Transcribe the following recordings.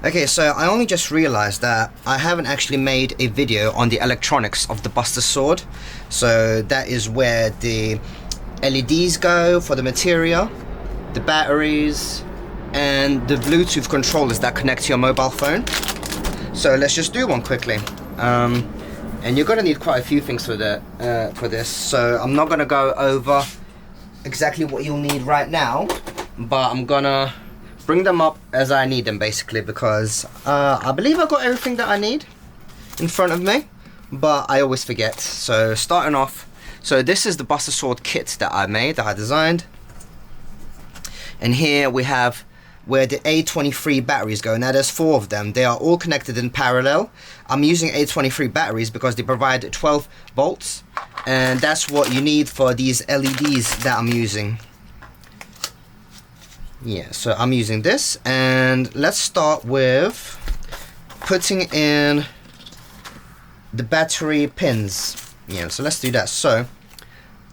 Okay, so I only just realized that I haven't actually made a video on the electronics of the Buster Sword. So that is where the LEDs go for the materia, the batteries, and the Bluetooth controllers that connect to your mobile phone. So let's just do one quickly. And you're gonna need quite a few things for this. So I'm not gonna go over exactly what you'll need right now, but I'm gonna bring them up as I need them, basically, because I believe I've got everything that I need in front of me, but I always forget. So starting off, so this is the Buster Sword kit that I made, that I designed. And here we have where the A23 batteries go. Now there's 4 of them. They are all connected in parallel. I'm using A23 batteries because they provide 12 volts, and that's what you need for these LEDs that I'm using. Yeah, so I'm using this, and let's start with putting in the battery pins. Yeah, so let's do that. So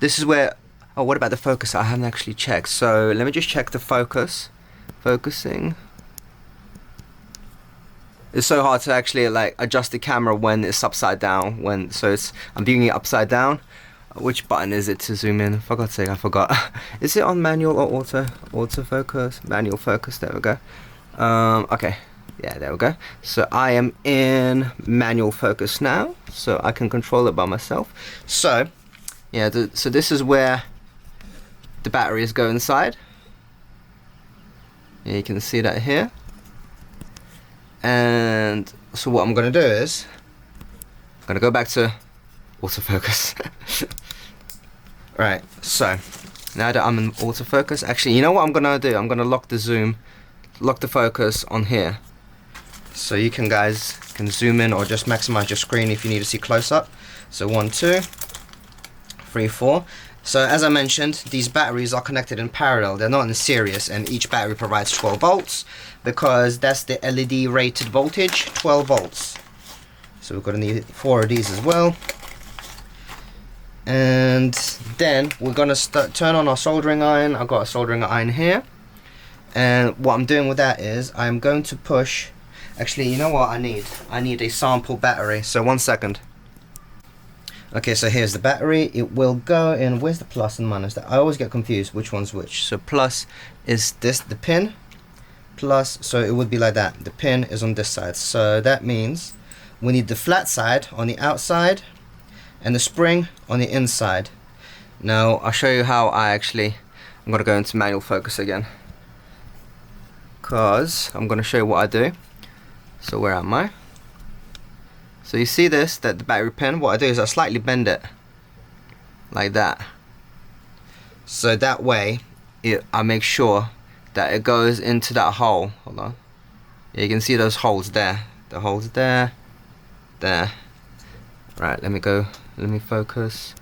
this is where, oh, what about the focus? I haven't actually checked. So let me just check the focus. Focusing. It's so hard to actually like adjust the camera when it's upside down. I'm viewing it upside down. Which button is it to zoom in? For God's sake, I forgot. Is it on manual or auto? Auto focus, manual focus. There we go. Okay, yeah, there we go. So I am in manual focus now, so I can control it by myself. So yeah, so this is where the batteries go inside. Yeah, you can see that here. And so what I'm gonna do is I'm gonna go back to autofocus. Right, so now that I'm in autofocus, actually, you know what I'm gonna do? I'm gonna lock the focus on here, so you guys can zoom in or just maximize your screen if you need to see close up. So 1, 2, 3, 4. So as I mentioned, these batteries are connected in parallel. They're not in series, and each battery provides 12 volts because that's the LED rated voltage, 12 volts. So we're going to need 4 of these as well. And then we're going to turn on our soldering iron. I've got a soldering iron here. And what I'm doing with that is I'm going to push... Actually, you know what I need? I need a sample battery. So 1 second. Okay, so here's the battery. It will go in, where's the plus and minus? I always get confused which one's which. So plus is this, the pin, plus, so it would be like that. The pin is on this side. So that means we need the flat side on the outside and the spring on the inside. Now I'll show you how I'm gonna go into manual focus again, because I'm gonna show you what I do. So where am I? So you see this, that the battery pin, what I do is I slightly bend it like that. So that way I make sure that it goes into that hole. Hold on. Yeah, you can see those holes there. The holes there, there. Right, let me focus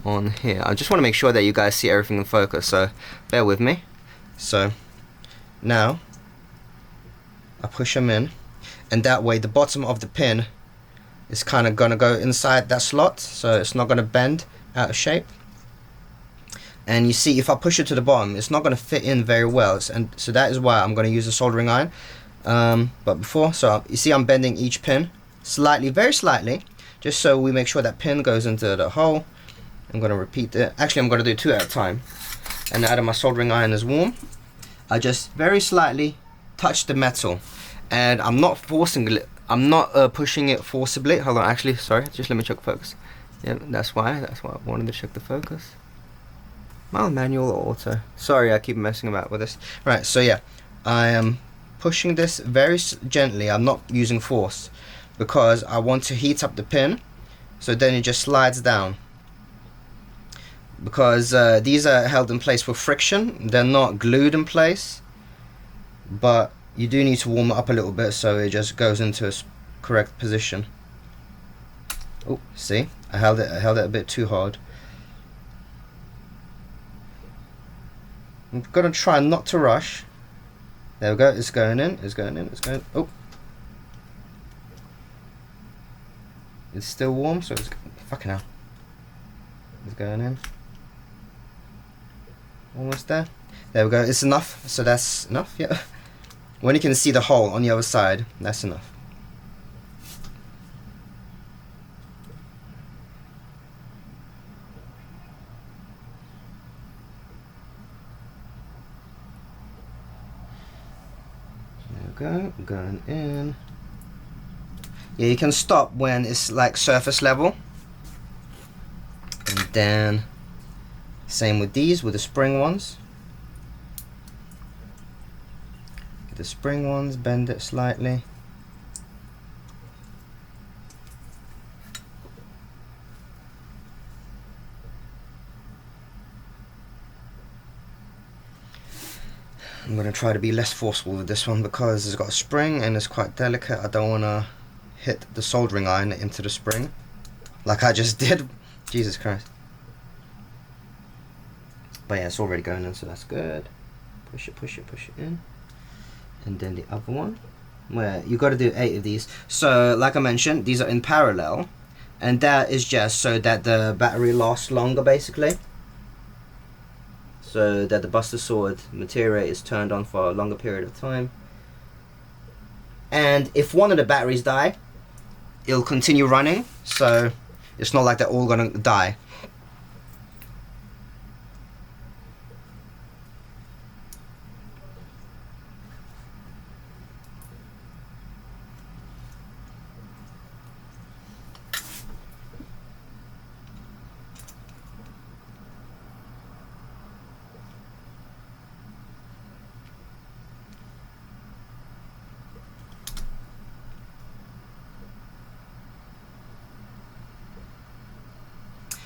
on here. I just want to make sure that you guys see everything in focus, so bear with me. So now I push them in, and that way the bottom of the pin is kind of going to go inside that slot, so it's not going to bend out of shape. And you see, if I push it to the bottom, it's not going to fit in very well, and so that is why I'm going to use a soldering iron. But before, so you see I'm bending each pin slightly, very slightly, just so we make sure that pin goes into the hole. I'm going to repeat it. Actually, I'm going to do 2 at a time. And now that my soldering iron is warm, I just very slightly touch the metal, and I'm not forcing it. I'm not pushing it forcibly. Hold on, actually, sorry, just let me check focus. Yeah, that's why I wanted to check the focus. Well, manual or auto. Sorry, I keep messing about with this. Right, so yeah, I am pushing this very gently. I'm not using force because I want to heat up the pin, so then it just slides down. Because these are held in place with friction. They're not glued in place, but you do need to warm it up a little bit so it just goes into a correct position. Oh, see, I held it a bit too hard. I'm gonna try not to rush. There we go. It's going in. It's going in. It's going. Oh, it's still warm, so it's fucking hell. It's going in. Almost there. There we go. It's enough. So that's enough. Yeah. When you can see the hole on the other side, that's enough. There we go, going in. Yeah, you can stop when it's like surface level. And then, same with these, with the spring ones. The spring ones, bend it slightly. I'm going to try to be less forceful with this one because it's got a spring and it's quite delicate. I don't want to hit the soldering iron into the spring like I just did. Jesus Christ. But yeah, it's already going in, so that's good. Push it, push it, push it in. And then the other one, where you got to do 8 of these. So like I mentioned, these are in parallel, and that is just so that the battery lasts longer, basically, so that the Buster Sword material is turned on for a longer period of time. And if one of the batteries die, it'll continue running, so it's not like they're all gonna die.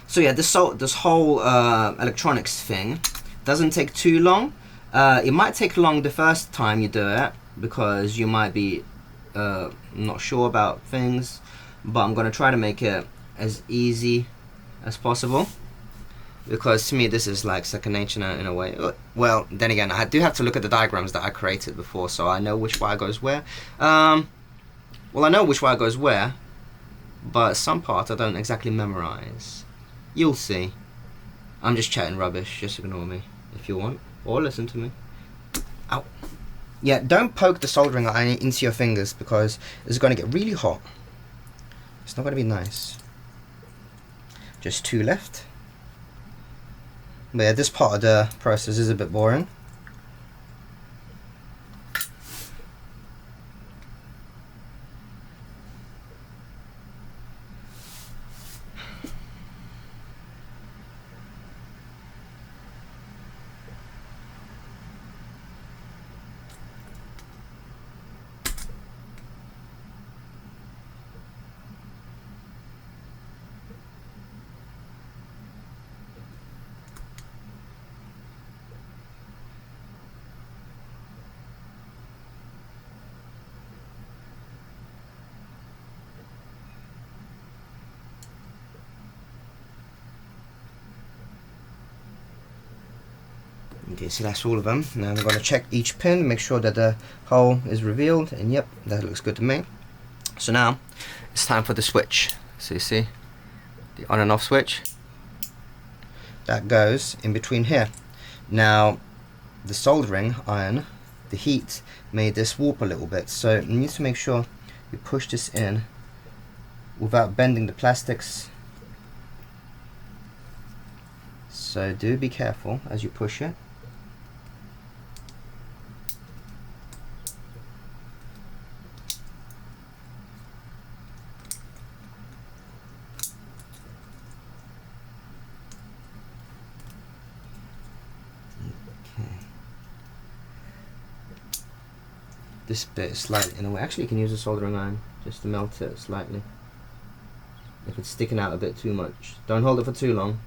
So yeah, this whole electronics thing doesn't take too long. It might take long the first time you do it because you might be not sure about things, but I'm gonna try to make it as easy as possible because to me this is like second nature in a way. Well, then again, I do have to look at the diagrams that I created before, so I know which wire goes where. Well, I know which wire goes where, but some parts I don't exactly memorize. You'll see. I'm just chatting rubbish, just ignore me if you want, or listen to me. Ow. Yeah, don't poke the soldering iron into your fingers because it's going to get really hot. It's not going to be nice. Just 2 left. But yeah, this part of the process is a bit boring. Okay, so that's all of them. Now I'm going to check each pin, make sure that the hole is revealed, and yep, that looks good to me. So now it's time for the switch. So you see the on and off switch that goes in between here. Now the soldering iron, the heat made this warp a little bit, so you need to make sure you push this in without bending the plastics. So do be careful as you push it. This bit is slightly in a way. Actually, you can use a soldering iron just to melt it slightly. If it's sticking out a bit too much, don't hold it for too long.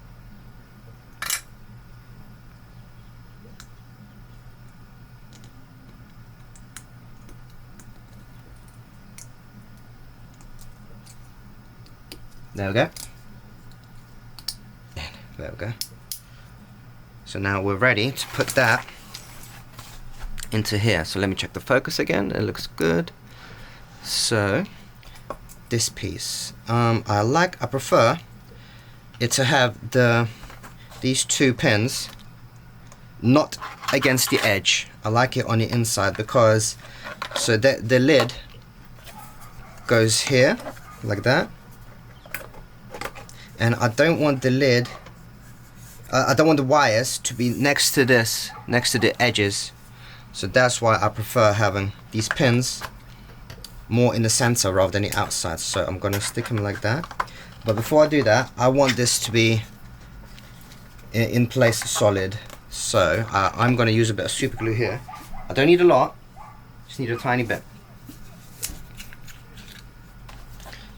There we go. There we go. So now we're ready to put that into here. So let me check the focus again. It looks good. So this piece, I prefer it to have these 2 pins not against the edge. I like it on the inside because So that the lid goes here like that, and I don't want the lid, I don't want the wires to be next to this, next to the edges. So that's why I prefer having these pins more in the center rather than the outside. So I'm gonna stick them like that. But before I do that, I want this to be in place solid. So I'm gonna use a bit of super glue here. I don't need a lot, just need a tiny bit.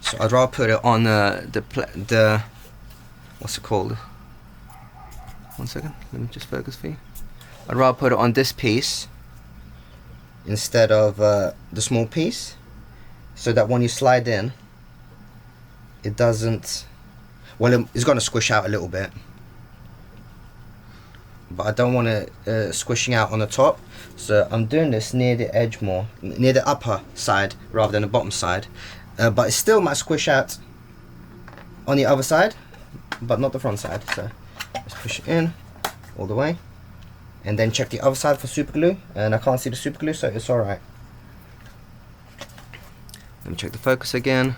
So I'd rather put it on the what's it called? One second, let me just focus for you. I'd rather put it on this piece instead of the small piece, so that when you slide in, it doesn't, well, it's going to squish out a little bit, but I don't want it squishing out on the top. So I'm doing this near the edge more, near the upper side rather than the bottom side, but it still might squish out on the other side, but not the front side. So let's push it in all the way, and then check the other side for super glue, and I can't see the super glue, so it's alright. Let me check the focus again.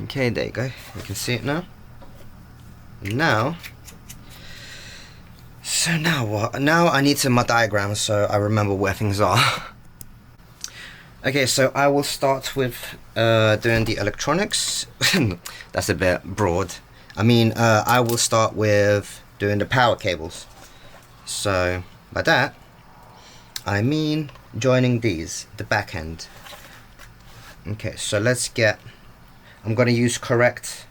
Okay, there you go, you can see it now. So now what? Now I need to my diagram so I remember where things are. Okay, so I will start with doing the electronics. That's a bit broad. I mean, I will start with doing the power cables. So by that I mean joining these, the back end. Okay, so let's get, I'm going to use correct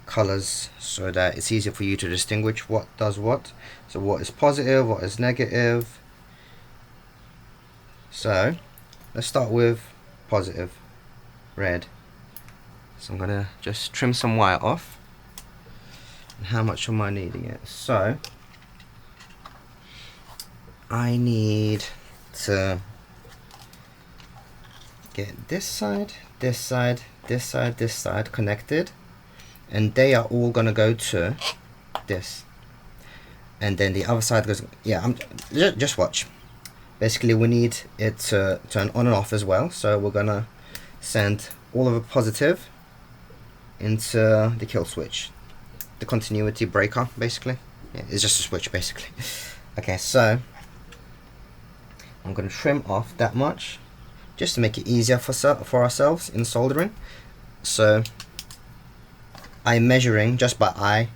colors so that it's easier for you to distinguish what does what. So what is positive, what is negative. So let's start with positive, red. So I'm going to just trim some wire off. And how much am I needing it? So I need to get this side, this side, this side, this side connected, and they are all gonna go to this, and then the other side goes, yeah, just watch. Basically we need it to turn on and off as well, so we're gonna send all of the positive into the kill switch, the continuity breaker basically. Yeah, it's just a switch basically. Okay, so I'm going to trim off that much just to make it easier for ourselves in soldering. So I'm measuring just by eye.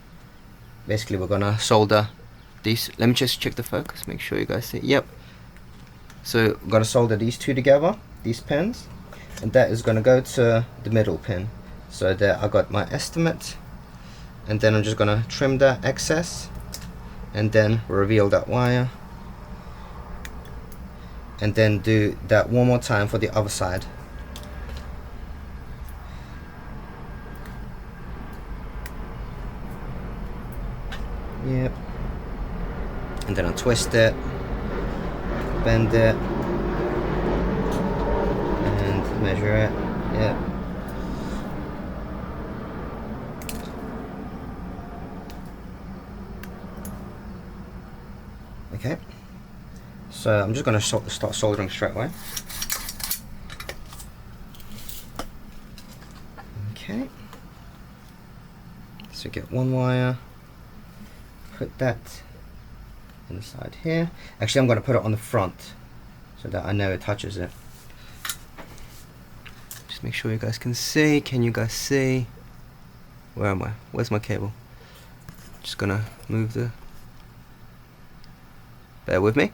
Basically we're going to solder these. Let me just check the focus, make sure you guys see. Yep. So I'm going to solder these two together, these pins, and that is going to go to the middle pin. So there I got my estimate, and then I'm just going to trim that excess and then reveal that wire, and then do that one more time for the other side. Yep. And then I'll twist it, bend it, and measure it. Yep. Okay. So I'm just going to start soldering straight away. Okay. So get one wire, put that inside here. Actually, I'm going to put it on the front so that I know it touches it. Just make sure you guys can see. Can you guys see? Where am I? Where's my cable? Just gonna move the. Bear with me.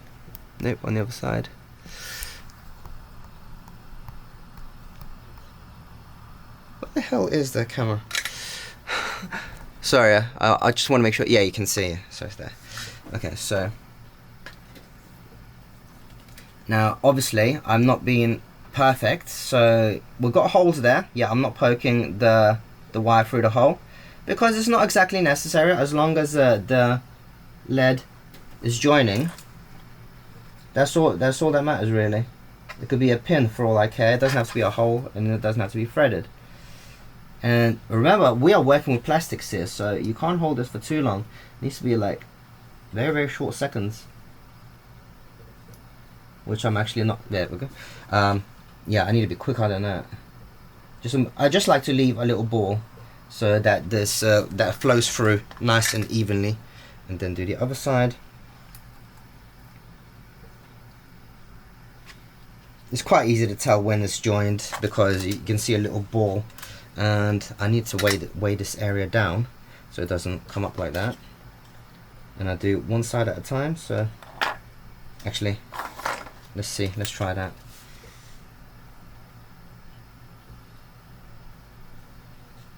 Nope, on the other side. What the hell is the camera? Sorry, I just want to make sure. Yeah, you can see. So it's there. Okay, so now obviously I'm not being perfect, so we've got holes there. Yeah, I'm not poking the wire through the hole because it's not exactly necessary as long as the lead is joining. That's all that matters really. It could be a pin for all I care. It doesn't have to be a hole, and it doesn't have to be threaded. And remember, we are working with plastics here, so you can't hold this for too long. It needs to be like very, very short seconds. which I'm actually not. There we go. Yeah, I need to be quicker than that. I just like to leave a little ball so that this that flows through nice and evenly, and then do the other side. It's quite easy to tell when it's joined because you can see a little ball, and I need to weigh this area down so it doesn't come up like that. And I do one side at a time. So actually, let's try that.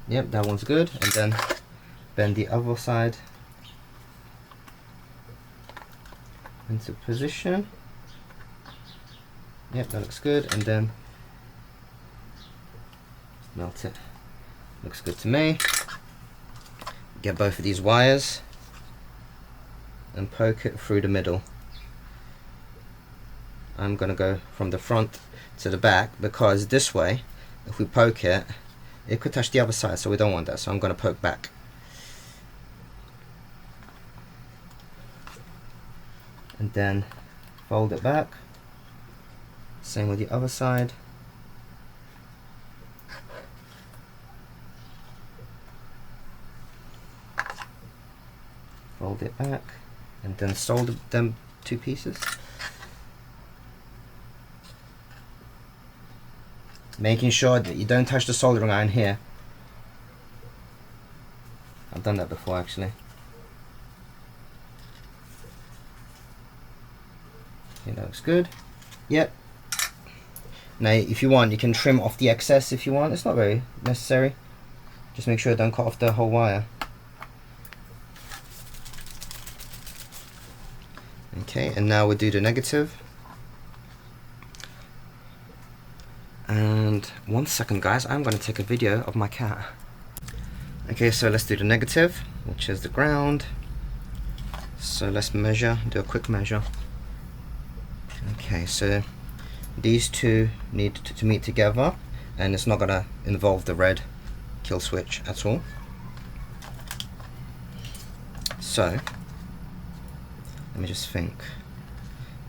Yep, that one's good. And then bend the other side into position. Yep, that looks good. And then melt it. Looks good to me. Get both of these wires and poke it through the middle. I'm gonna go from the front to the back because this way, if we poke it, it could touch the other side, so we don't want that. So I'm gonna poke back. And then fold it back. Same with the other side. Fold it back and then solder them two pieces. Making sure that you don't touch the soldering iron here. I've done that before actually. Okay, that looks good. Yep. Now if you want, you can trim off the excess if you want. It's not very necessary. Just make sure don't cut off the whole wire. Okay, and now we'll do the negative. And 1 second guys, I'm going to take a video of my cat. Okay, so let's do the negative, which is the ground. So let's measure, do a quick measure. Okay, so these two need to meet together, and it's not going to involve the red kill switch at all. So let me just think.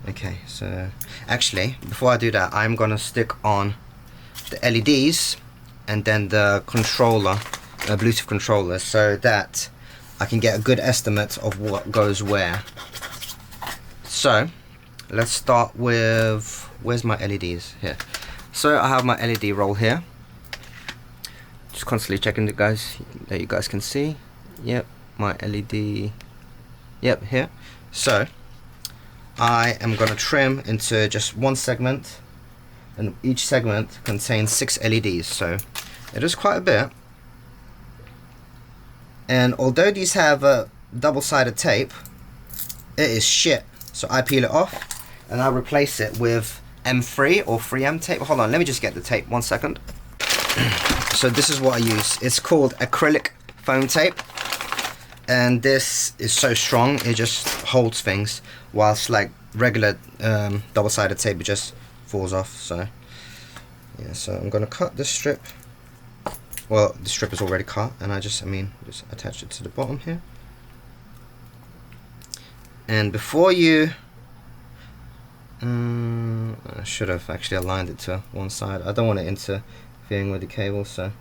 Okay, so actually before I do that, I'm gonna stick on the LEDs and then the controller, Bluetooth controller, so that I can get a good estimate of what goes where. So let's start with, where's my LEDs? Here. So I have my LED roll here. Just constantly checking it guys, that you guys can see. Yep, my LED, yep, here. So I am going to trim into just one segment, and each segment contains 6 LEDs, so it is quite a bit. And although these have a double-sided tape, it is shit. So I peel it off and I replace it with M3 or 3M tape. Hold on, let me just get the tape, 1 second. So this is what I use. It's called acrylic foam tape, and this is so strong it just holds things, whilst like regular double-sided tape it just falls off. So yeah, so I'm gonna cut this strip. Well, the strip is already cut, and I just attach it to the bottom here. And before you I should have actually aligned it to one side. I don't want it interfering with the cable, so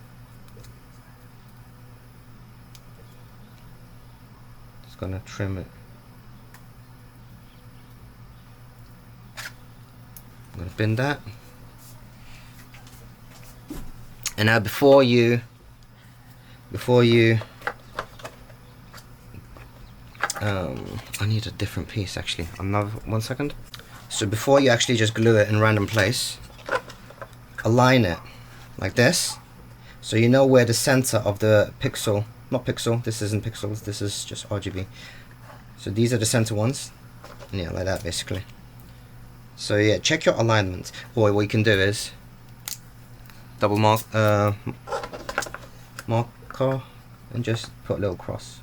just gonna trim it. I'm gonna bend that. And now before you I need a different piece actually. Another 1 second. So before you actually just glue it in random place, align it like this, so you know where the center of the pixel, not pixel, this isn't pixels, this is just RGB. So these are the center ones, and yeah, like that basically. So yeah, check your alignment. Or what you can do is double marker and just put a little cross.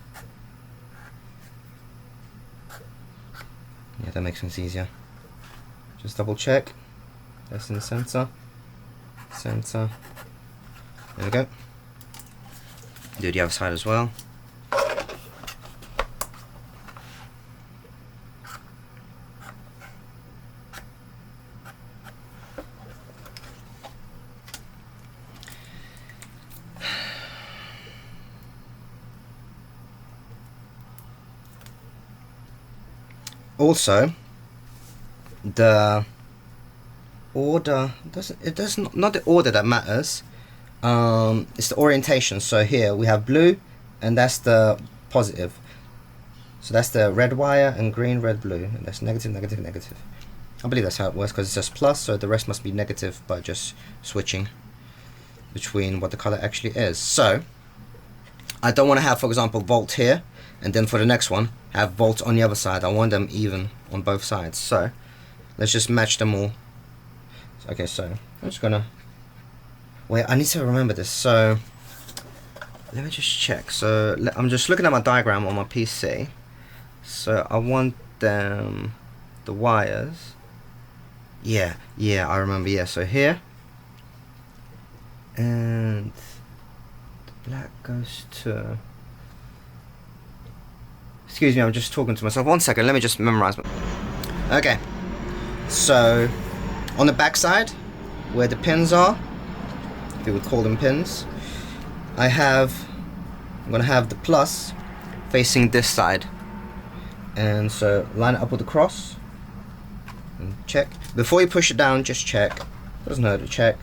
Yeah, that makes things easier. Just double check. That's in the center. Center. There we go. Do the other side as well. Also, the order doesn't not the order that matters. It's the orientation. So here we have blue, and that's the positive. So that's the red wire, and green, red, blue, and that's negative, negative, negative. I believe that's how it works, because it's just plus, so the rest must be negative, but just switching between what the color actually is. So I don't want to have, for example, volt here, and then for the next one have volt on the other side. I want them even on both sides. So let's just match them all. Okay, so I'm just gonna wait. I need to remember this. So let me just check. So I'm just looking at my diagram on my PC. So I want them, the wires. Yeah, I remember. Yeah, so here, and the black goes to. Excuse me, I'm just talking to myself. 1 second, let me just memorize. Okay, so on the back side, where the pins are, if you would call them pins, I'm gonna have the plus facing this side, and so line it up with the cross and check. Before you push it down, just check. Doesn't hurt to check.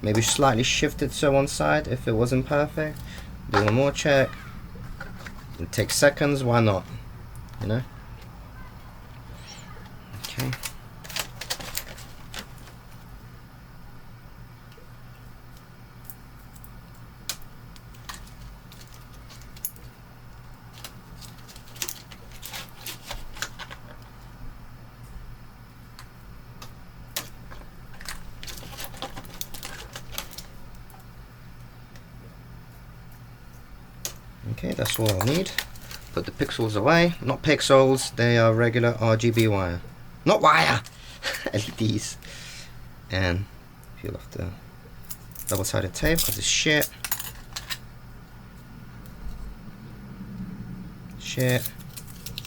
Maybe slightly shift it to one side if it wasn't perfect. Do one more check. It takes seconds, why not? You know? Okay. Okay, that's all I need. Put the pixels away. Not pixels, they are regular RGB wire. Not wire! LEDs. And peel off the double-sided tape because it's shit. Shit.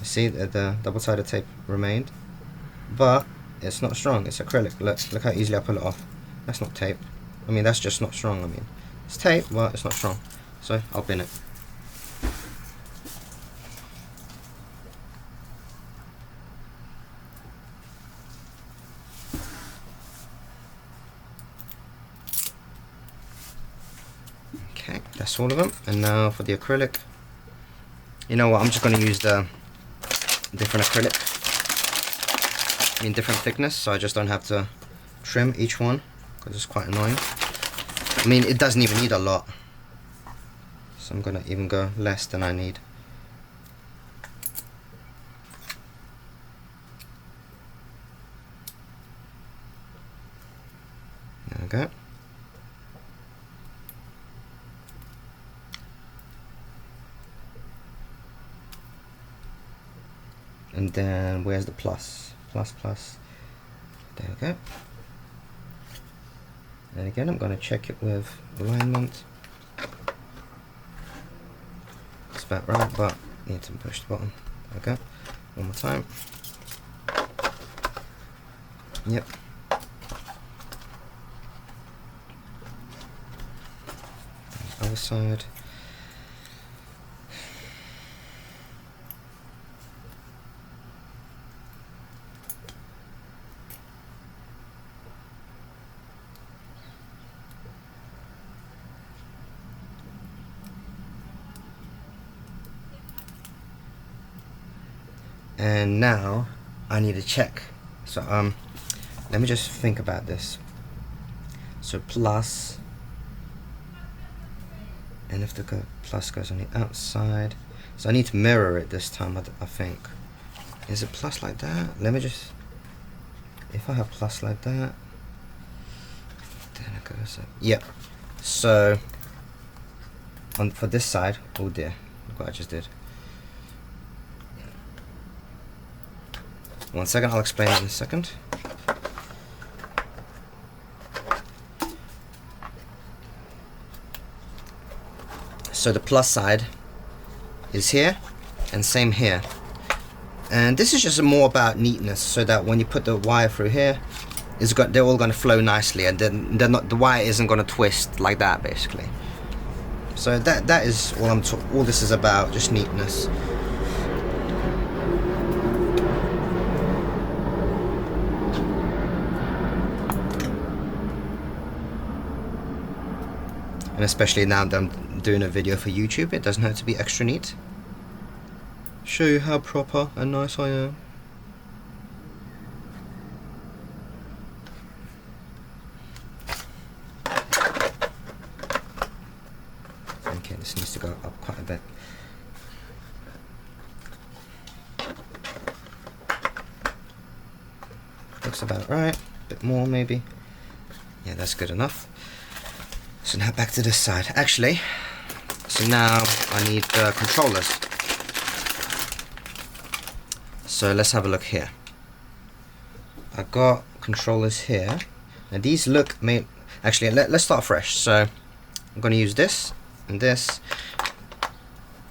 See, the double-sided tape remained. But it's not strong, it's acrylic. Look how easily I pull it off. That's not tape. I mean, that's just not strong. I mean, it's tape, but it's not strong. So, I'll bin it. Okay, that's all of them. And now for the acrylic. You know what, I'm just going to use the different acrylic in different thickness, so I just don't have to trim each one, because it's quite annoying. I mean, it doesn't even need a lot, so I'm going to even go less than I need. There we go. And then where's the plus? Plus. There we go. And again, I'm going to check it with alignment. It's about right, but need to push the button. Okay. One more time. Yep. Other side. And now I need to check. So let me just think about this. So plus, and if the plus goes on the outside, so I need to mirror it this time. I think. Is it plus like that? Let me just. If I have plus like that, then it goes up. Yep. So for this side, oh dear, look what I just did. 1 second, I'll explain it in a second. So the plus side is here, and same here. And this is just more about neatness, so that when you put the wire through here, they're all going to flow nicely, and then the wire isn't going to twist like that, basically. So that is all all this is about, just neatness. And especially now that I'm doing a video for YouTube, it doesn't have to be extra neat. Show you how proper and nice I am. Okay, this needs to go up quite a bit. Looks about right. A bit more maybe. Yeah, that's good enough. So now back to this side. Actually, so now I need the controllers. So let's have a look here. I got controllers here. Now these look, actually let's start fresh. So I'm going to use this and this,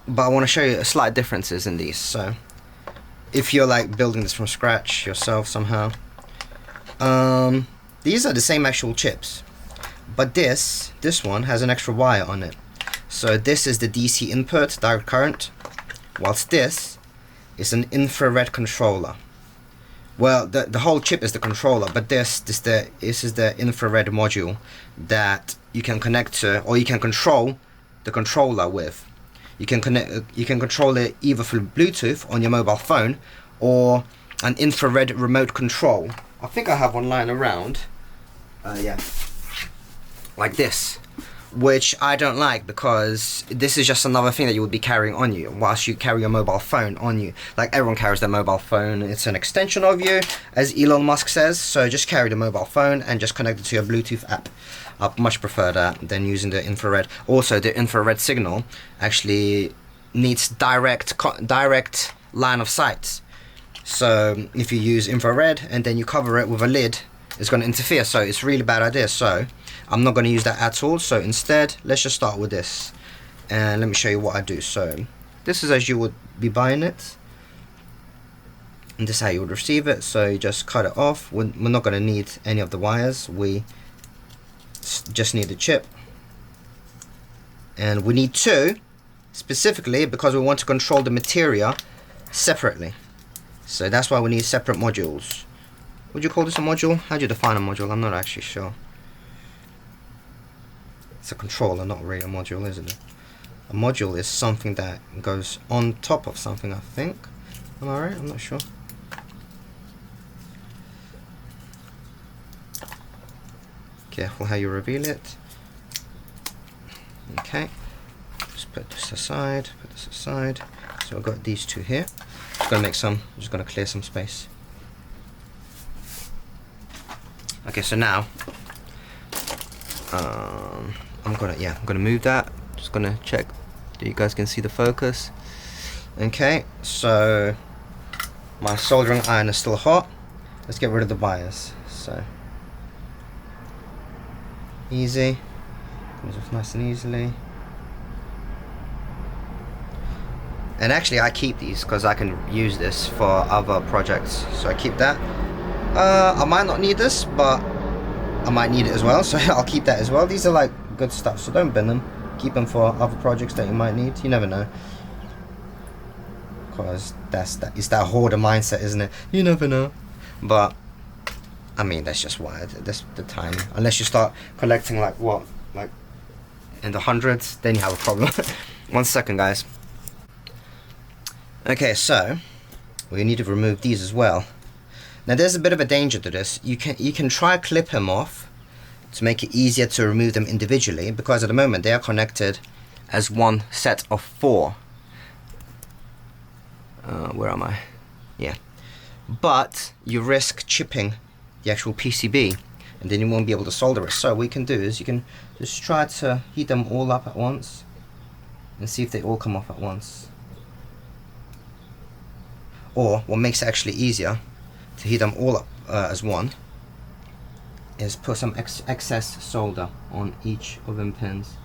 but I want to show you slight differences in these. So if you're like building this from scratch yourself somehow, these are the same actual chips, but this one has an extra wire on it. So this is the DC input, direct current, whilst this is an infrared controller. Well, the whole chip is the controller, but this is the infrared module that you can connect to, or you can control the controller with. You can control it either through Bluetooth on your mobile phone or an infrared remote control. I think I have one lying around. Yeah, like this, which I don't like because this is just another thing that you would be carrying on you whilst you carry your mobile phone on you. Like everyone carries their mobile phone. It's an extension of you, as Elon Musk says. So just carry the mobile phone and just connect it to your Bluetooth app. I much prefer that than using the infrared. Also, the infrared signal actually needs direct line of sight. So if you use infrared and then you cover it with a lid, it's going to interfere. So it's a really bad idea. So I'm not going to use that at all. So instead, let's just start with this. And let me show you what I do. So this is as you would be buying it. And this is how you would receive it. So you just cut it off. We're not going to need any of the wires. We just need the chip. And we need two, specifically because we want to control the material separately. So that's why we need separate modules. Would you call this a module? How do you define a module? I'm not actually sure. It's a controller, not really a module, isn't it? A module is something that goes on top of something, I think. Am I right? I'm not sure. Careful how you reveal it. Okay. Just put this aside, put this aside. So I've got these two here. I'm just gonna clear some space. Okay, so now I'm gonna move that. Just gonna check that you guys can see the focus. Okay, so my soldering iron is still hot. Let's get rid of the wires. So easy, comes off nice and easily. And actually I keep these because I can use this for other projects, so I keep that. I might not need this, but I might need it as well, so I'll keep that as well. These are like good stuff, so don't bin them. Keep them for other projects that you might need. You never know, because it's that hoarder mindset, isn't it? You never know. But I mean, that's just why that's the time. Unless you start collecting like in the hundreds, then you have a problem. 1 second, guys. Okay, so we need to remove these as well. Now there's a bit of a danger to this. You can try clip them off to make it easier to remove them individually, because at the moment they are connected as one set of 4. Where am I? Yeah. But you risk chipping the actual PCB, and then you won't be able to solder it. So what you can do is you can just try to heat them all up at once and see if they all come off at once. Or what makes it actually easier to heat them all up as one is put some excess solder on each of them pins,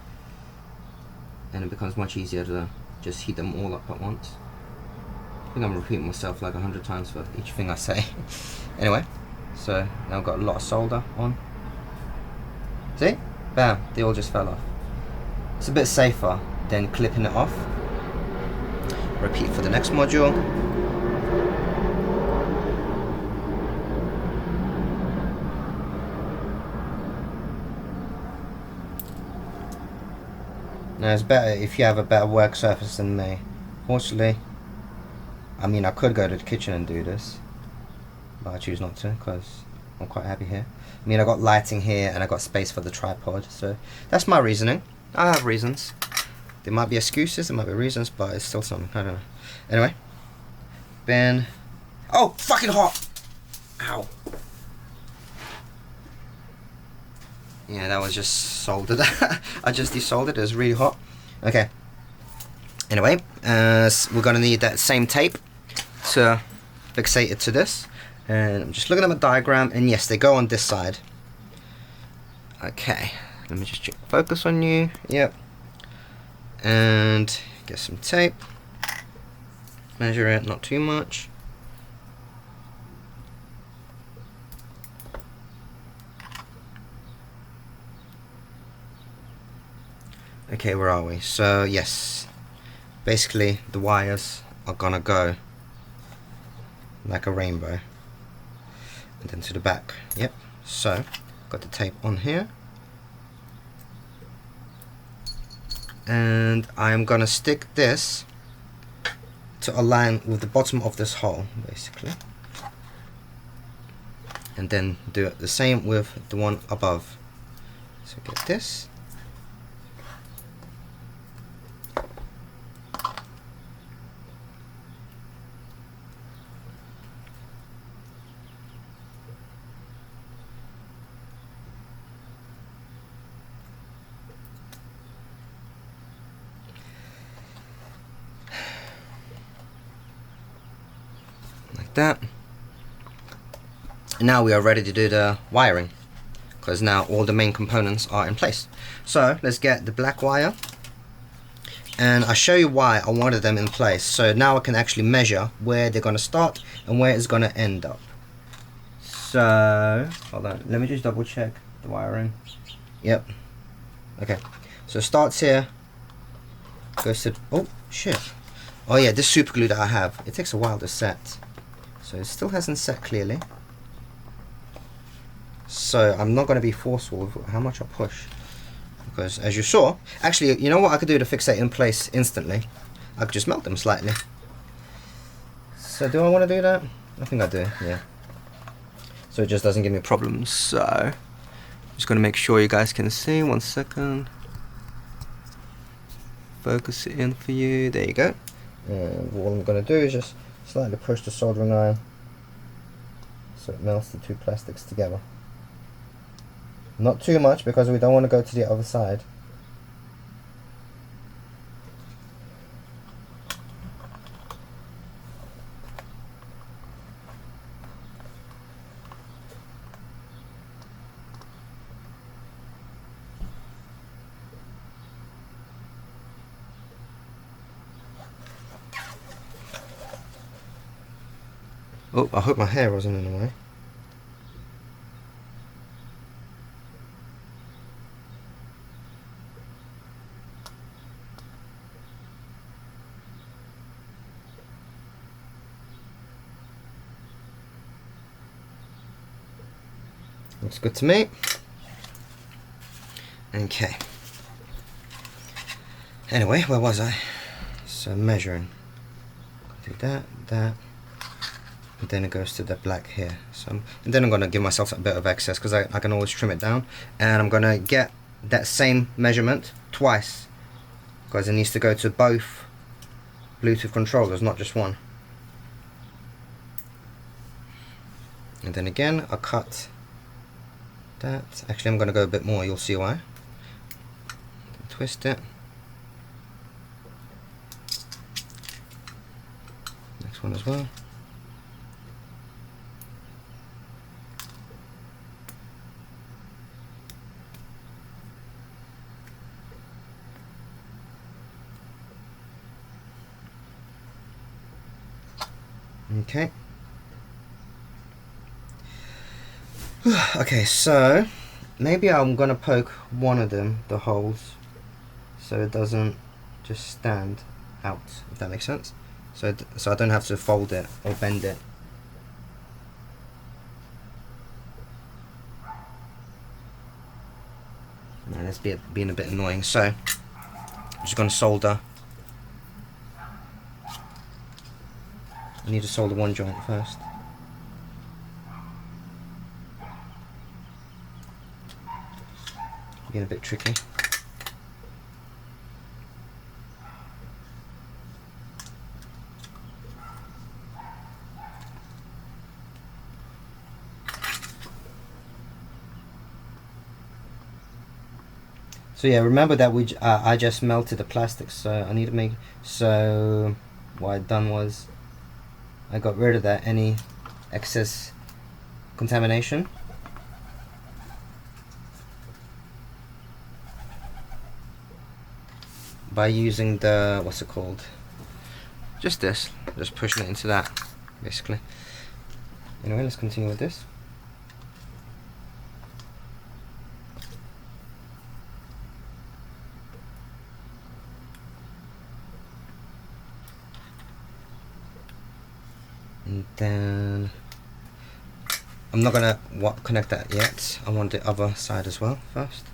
and it becomes much easier to just heat them all up at once. I think I'm repeating myself like 100 times for each thing I say. Anyway, so now I've got a lot of solder on. See? Bam, they all just fell off. It's a bit safer than clipping it off. Repeat for the next module. Now it's better if you have a better work surface than me. Fortunately, I mean, I could go to the kitchen and do this, but I choose not to because I'm quite happy here. I mean, I got lighting here and I got space for the tripod, so that's my reasoning. I have reasons. There might be excuses, there might be reasons, but it's still something. I don't know. Anyway, Ben. Oh, fucking hot! Ow. Yeah, that was just soldered. I just desoldered. It was really hot. Okay. Anyway, we're gonna need that same tape to fixate it to this. And I'm just looking at my diagram, and yes, they go on this side. Okay, let me just check focus on you. Yep. And get some tape. Measure it, not too much. Okay, where are we? So yes, basically the wires are gonna go like a rainbow, and then to the back. Yep. So got the tape on here, and I'm gonna stick this to align with the bottom of this hole, basically, and then do it the same with the one above. So get this. That. And now we are ready to do the wiring, because now all the main components are in place. So let's get the black wire, and I'll show you why I wanted them in place. So now I can actually measure where they're going to start and where it's going to end up. So hold on, let me just double check the wiring. Yep. Okay, so it starts here, goes to, oh shit, oh yeah, this super glue that I have, it takes a while to set. So it still hasn't set clearly. So I'm not going to be forceful with how much I push, because as you saw, actually, you know what I could do to fix it in place instantly? I could just melt them slightly. So do I want to do that? I think I do, yeah. So it just doesn't give me problems. So I'm just going to make sure you guys can see. 1 second. Focus it in for you. There you go. And what I'm going to do is just slightly push the soldering iron so it melts the two plastics together. Not too much, because we don't want to go to the other side. Oh, I hope my hair wasn't in the way. Looks good to me. Okay. Anyway, where was I? So measuring. Do that, that. And then it goes to the black here. So and then I'm going to give myself a bit of excess, because I can always trim it down. And I'm going to get that same measurement twice, because it needs to go to both Bluetooth controllers, not just one. And then again, I cut that. Actually, I'm going to go a bit more, you'll see why. Twist it. Next one as well. Okay. Okay, so maybe I'm gonna poke one of them, the holes, so it doesn't just stand out, if that makes sense. So I don't have to fold it or bend it. Now that's being a bit annoying. So just going to solder. I need to solder one joint first. Getting a bit tricky. So yeah, remember that I just melted the plastic, so I need to make, so what I'd done was I got rid of that, any excess contamination. By using the, what's it called? Just this, just pushing it into that, basically. Anyway, let's continue with this. And then I'm not gonna connect that yet. I want the other side as well first.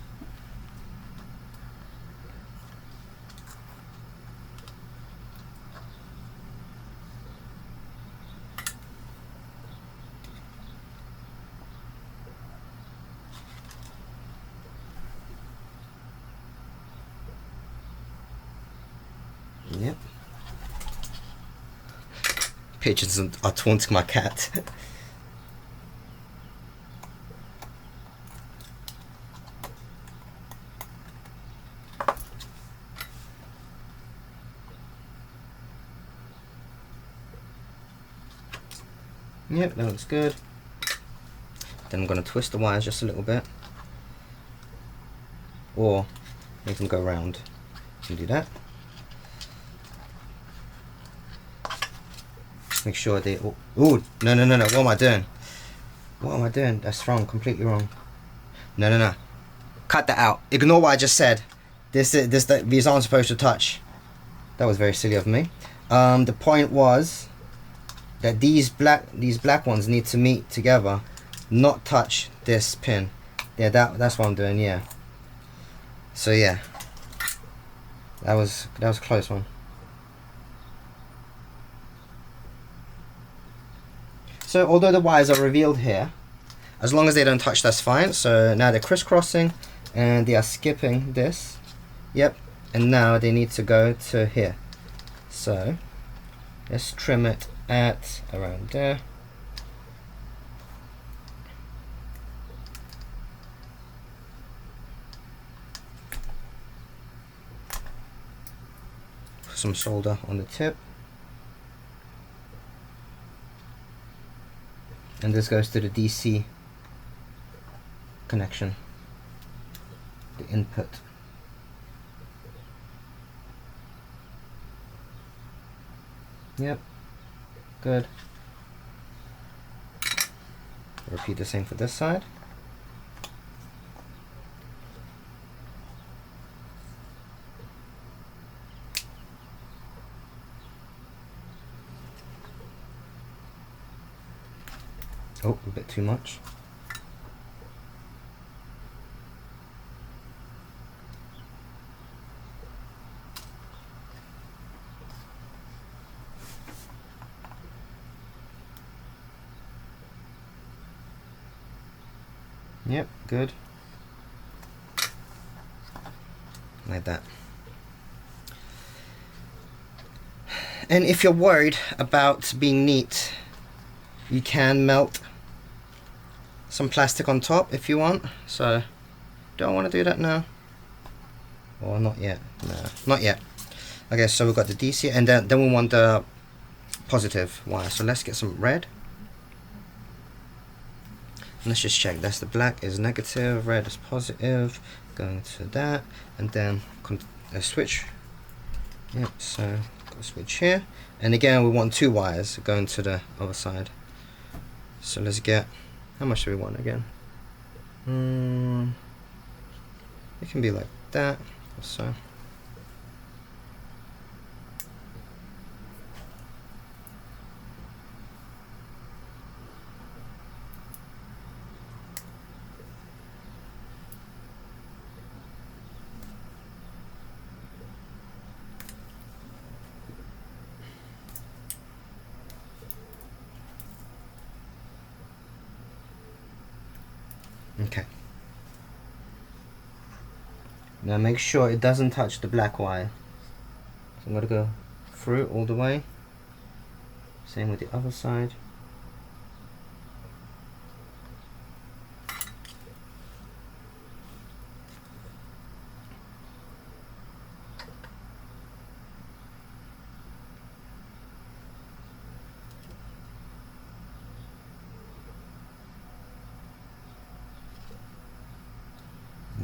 Yep. Pigeons are taunting my cat. Yep, that looks good. Then I'm going to twist the wires just a little bit, or make them go round. You can do that. Make sure they. Oh no! What am I doing? What am I doing? That's wrong. Completely wrong. No! Cut that out. Ignore what I just said. These aren't supposed to touch. That was very silly of me. The point was that these black ones need to meet together, not touch this pin. Yeah, that's what I'm doing. Yeah. So yeah, that was a close one. So although the wires are revealed here, as long as they don't touch, that's fine. So now they're crisscrossing and they are skipping this. Yep. And now they need to go to here. So let's trim it at around there. Put some solder on the tip. And this goes to the DC connection, the input. Yep, good. Repeat the same for this side. Oh, a bit too much. Yep, good. Like that. And if you're worried about being neat, you can melt some plastic on top if you want. So don't want to do that now. Or not yet. No, not yet. Okay, so we've got the DC, and then we want the positive wire. So let's get some red. Let's just check. That's the black is negative, red is positive. Going to that, and then a switch. Yep. So got a switch here, and again we want two wires going to the other side. So let's get. How much do we want again? It can be like that. So. Okay. Now make sure it doesn't touch the black wire. So I'm going to go through all the way. Same with the other side.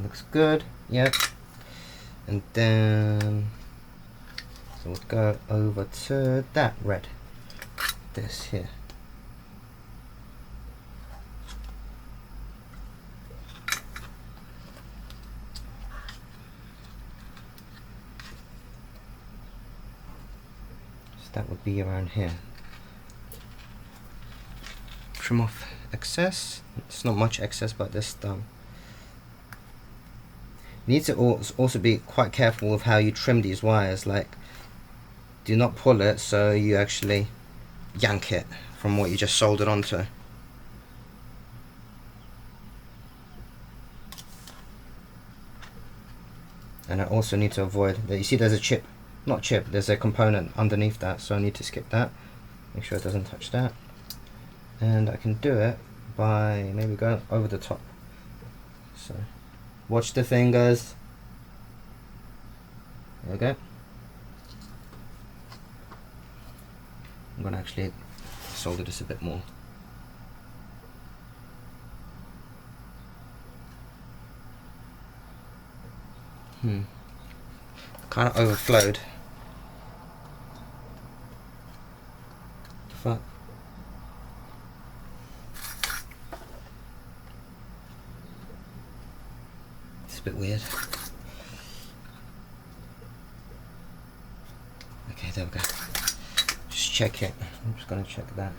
Looks good, yep. And then, so we'll go over to that red, this here. So that would be around here. Trim off excess. It's not much excess, but this you need to also be quite careful of how you trim these wires. Like, do not pull it so you actually yank it from what you just soldered onto. And I also need to avoid that. You see there's a chip, not chip, there's a component underneath that, so I need to skip that. Make sure it doesn't touch that. And I can do it by maybe going over the top. So watch the fingers. There we go. I'm going to actually solder this a bit more. Kind of overflowed. The fuck? It's a bit weird. Okay, there we go. Just check it. I'm just gonna check that.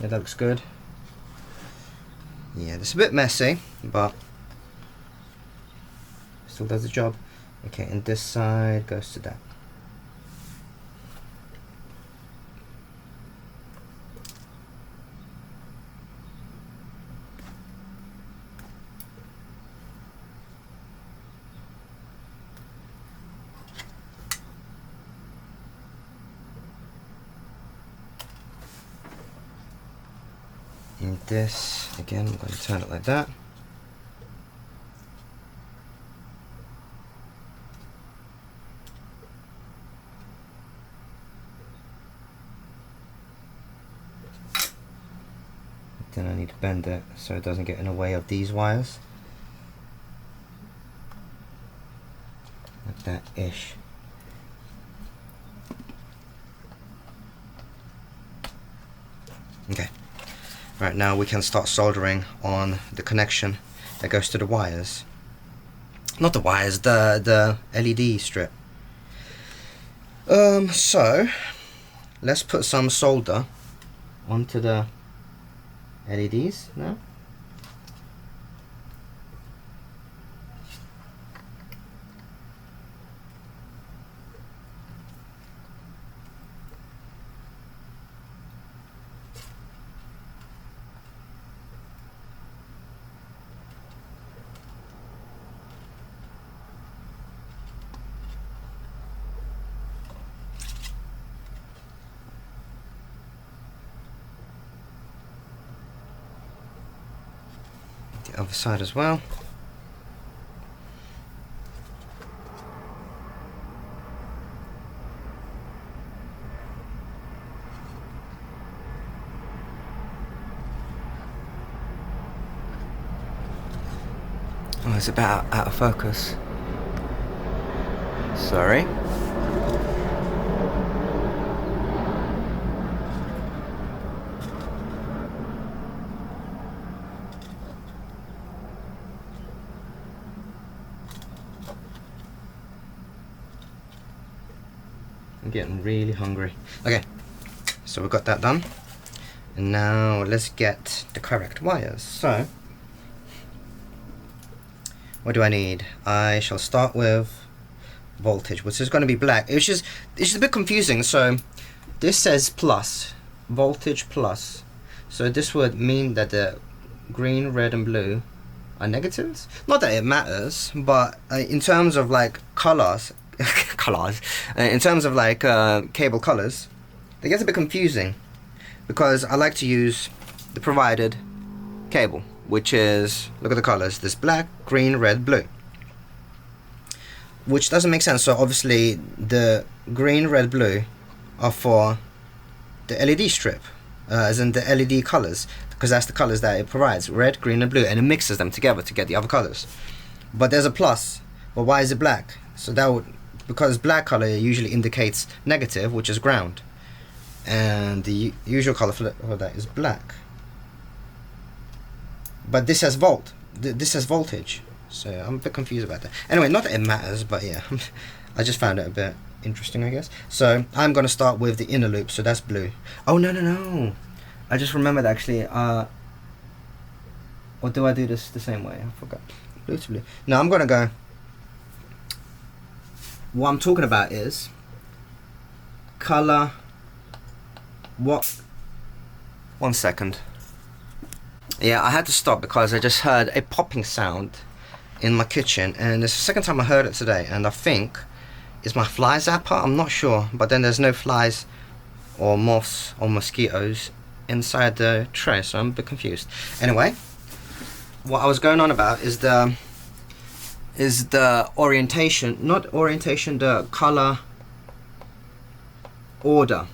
Yeah, that looks good. Yeah, it's a bit messy, but still does the job. Okay, and this side goes to that. And this, again, I'm going to turn it like that. Then I need to bend it so it doesn't get in the way of these wires. Like that-ish. Okay. Right, now we can start soldering on the connection that goes to the wires. Not the wires, the LED strip. So let's put some solder onto the LEDs now. The other side as well. Oh, it's about out of focus. Sorry. I'm getting really hungry. Okay, so we've got that done. And now let's get the correct wires. So, what do I need? I shall start with voltage, which is going to be black. It's just a bit confusing. So, this says plus, voltage plus. So this would mean that the green, red and blue are negatives. Not that it matters, but in terms of like colors, in terms of like cable colors, it gets a bit confusing because I like to use the provided cable, which is, look at the colors, there's black, green, red, blue, which doesn't make sense. So obviously the green, red, blue are for the LED strip, as in the LED colors, because that's the colors that it provides, red, green and blue, and it mixes them together to get the other colors. But there's a plus. But why is it black? So that would, because black color usually indicates negative, which is ground, and the usual color for that is black. But this has this has voltage, so I'm a bit confused about that. Anyway, not that it matters, but yeah, I just found it a bit interesting, I guess. So I'm gonna start with the inner loop, so that's blue. Oh no, I just remembered actually, or do I do this the same way? I forgot. Blue to blue. No, I'm gonna go, what I'm talking about is color, what, 1 second. Yeah, I had to stop because I just heard a popping sound in my kitchen, and it's the second time I heard it today, and I think it's my fly zapper, I'm not sure, but then there's no flies or moths or mosquitoes inside the tray, so I'm a bit confused. Anyway, what I was going on about is the orientation, not orientation, the color order.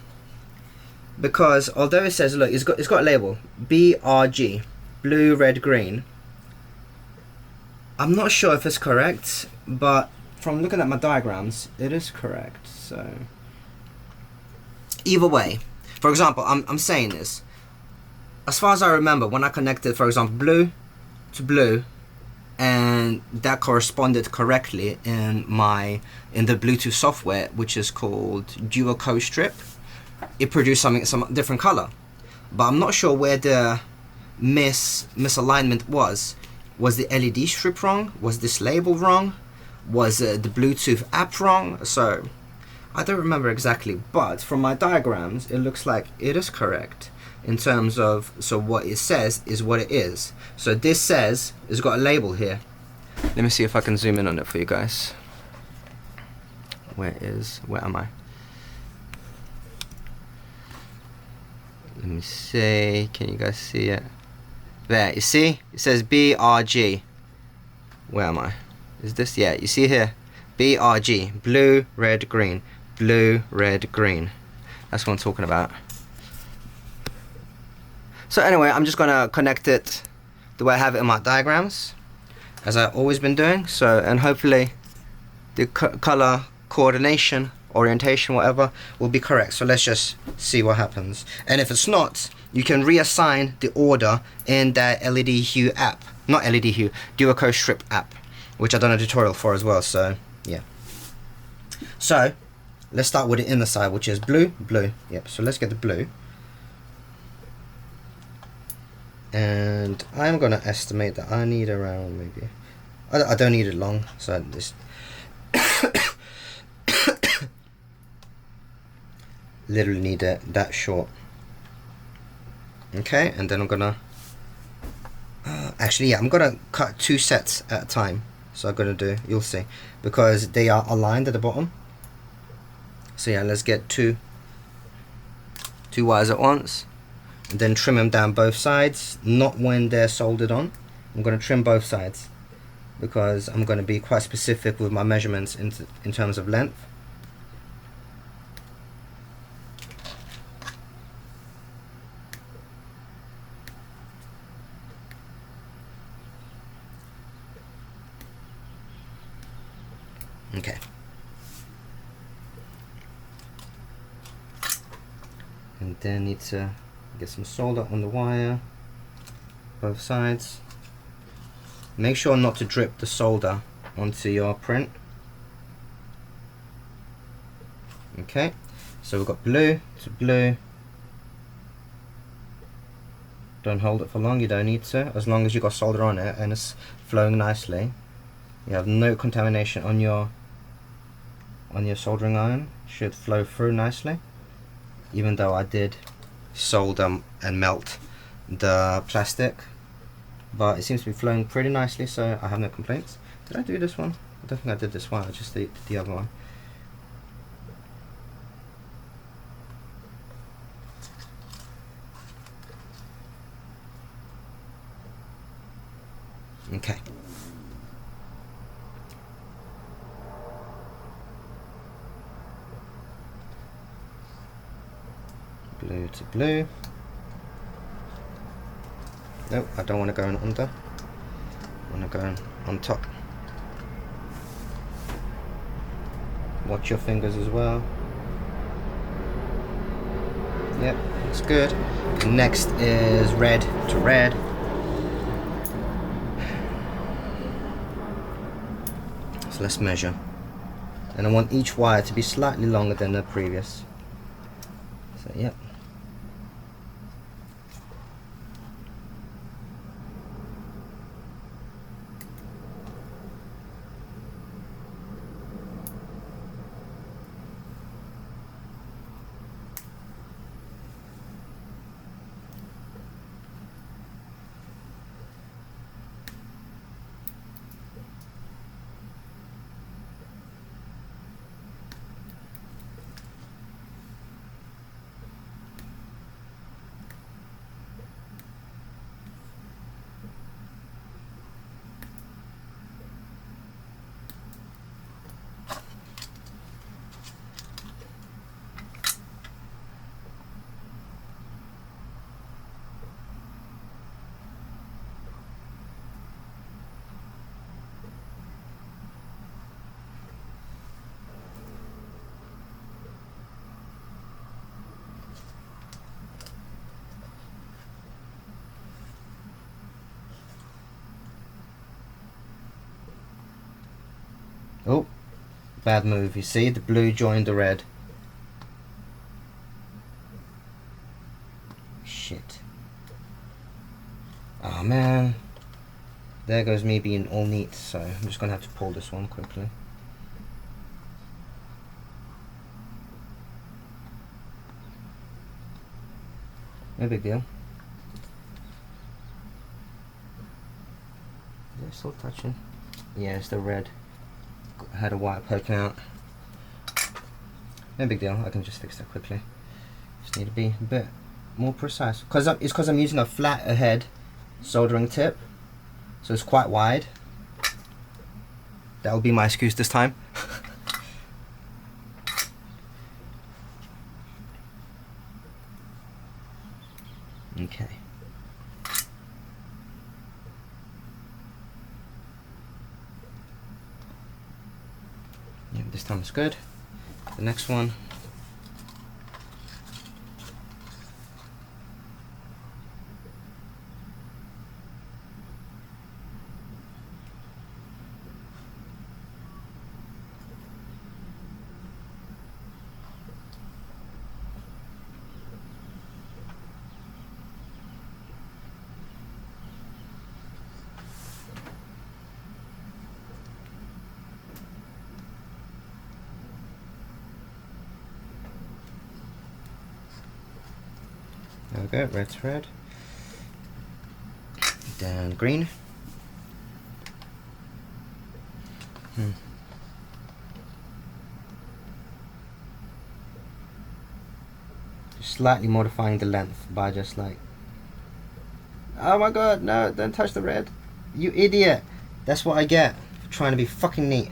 Because although it says, look, it's got a label, BRG, blue, red, green, I'm not sure if it's correct, but from looking at my diagrams, it is correct. So either way, for example, I'm saying this, as far as I remember, when I connected, for example, blue to blue, and that corresponded correctly in the Bluetooth software, which is called Dual Code Strip, it produced some different color. But I'm not sure where the misalignment was. Was the LED strip wrong? Was this label wrong? Was the Bluetooth app wrong? So I don't remember exactly, but from my diagrams it looks like it is correct in terms of, so what it says is what it is. So this says, it's got a label here. Let me see if I can zoom in on it for you guys. Where am I? Let me see, can you guys see it? There, you see? It says BRG. Where am I? Is this? Yeah, you see here? BRG, blue, red, green. Blue, red, green. That's what I'm talking about. So anyway, I'm just gonna connect it the way I have it in my diagrams, as I've always been doing. So, and hopefully the color coordination, orientation, whatever, will be correct. So let's just see what happens. And if it's not, you can reassign the order in that LED Hue app. Not LED Hue, Dual Code Strip app, which I've done a tutorial for as well, so yeah. So let's start with the inner side, which is blue, blue. Yep, so let's get the blue. And I'm gonna estimate that I need around maybe, I don't need it long, so this literally need it that short. Okay, and then I'm gonna actually, yeah, I'm gonna cut 2 sets at a time. So I'm gonna do, you'll see, because they are aligned at the bottom. So yeah, let's get two wires at once, and then trim them down both sides, not when they're soldered on. I'm gonna trim both sides because I'm gonna be quite specific with my measurements in terms of length. Okay. And then need to get some solder on the wire, both sides. Make sure not to drip the solder onto your print. Okay, so we've got blue to blue. Don't hold it for long, you don't need to, as long as you've got solder on it and it's flowing nicely. You have no contamination on your soldering iron, should flow through nicely, even though I did solder and melt the plastic but it seems to be flowing pretty nicely, so I have no complaints. Did I do this one? I don't think I did this one, I just did the other one. Okay. Blue to blue. Nope, I don't want to go in under. I want to go on top. Watch your fingers as well. Yep, that's good. Next is red to red. So let's measure. And I want each wire to be slightly longer than the previous. So yep. Oh, bad move. You see, the blue joined the red. Shit. Oh man. There goes me being all neat, so I'm just gonna have to pull this one quickly. No big deal. Is it still touching? Yeah, it's the red. I had a white poking out. No big deal, I can just fix that quickly. Just need to be a bit more precise. It's because I'm using a flat ahead soldering tip, so it's quite wide. That will be my excuse this time. Okay. Yeah, this time it's good. The next one. There we go, red to red. Then green. Just slightly modifying the length by just like... Oh my god, no, don't touch the red. You idiot. That's what I get for trying to be fucking neat.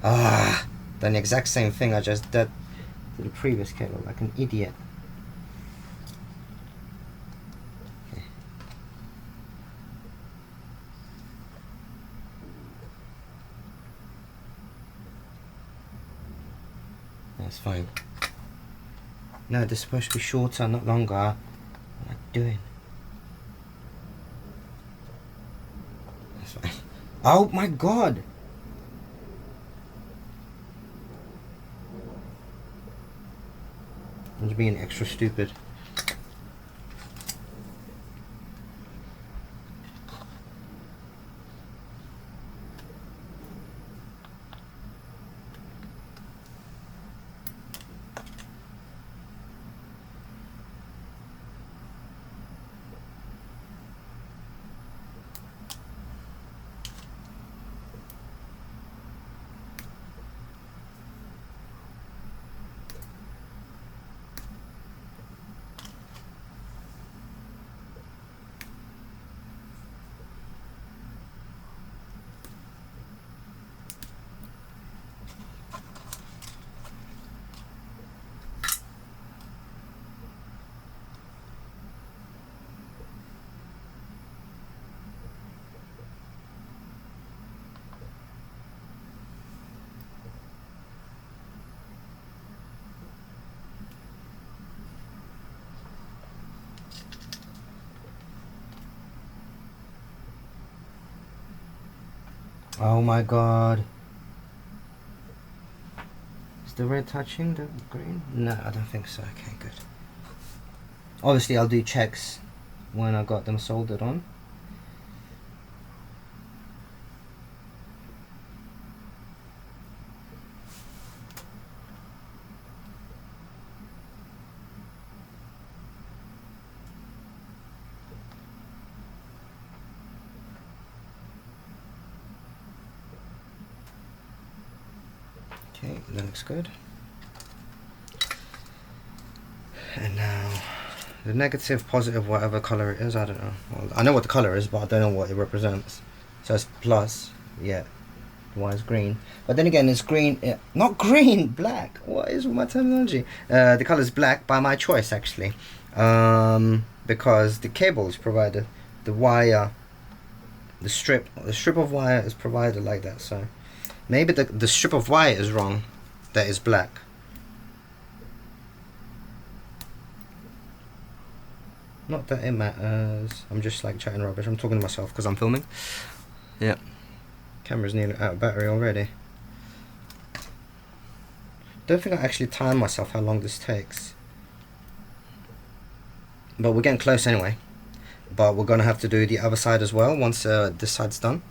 Ah, done the exact same thing I just did to the previous cable, like an idiot. Okay. That's fine. No, they're supposed to be shorter, not longer. What am I doing? That's fine. Oh my god! I'm just being extra stupid. Oh my god. Is the red touching the green? No, I don't think so. Okay, good. Obviously, I'll do checks when I got them soldered on. Okay, that looks good. And now the negative, positive, whatever color it is, I don't know. Well, I know what the color is, but I don't know what it represents. So it's plus, yeah. Y is green. But then again, it's green, not green, black. What is with my terminology? The color is black by my choice, actually. Because the cable is provided, the wire, the strip of wire is provided like that. So maybe the strip of wire is wrong, that is black. Not that it matters. I'm just like chatting rubbish. I'm talking to myself because I'm filming. Yeah. Camera's nearly out of battery already. Don't think I actually timed myself how long this takes. But we're getting close anyway. But we're gonna have to do the other side as well once this side's done.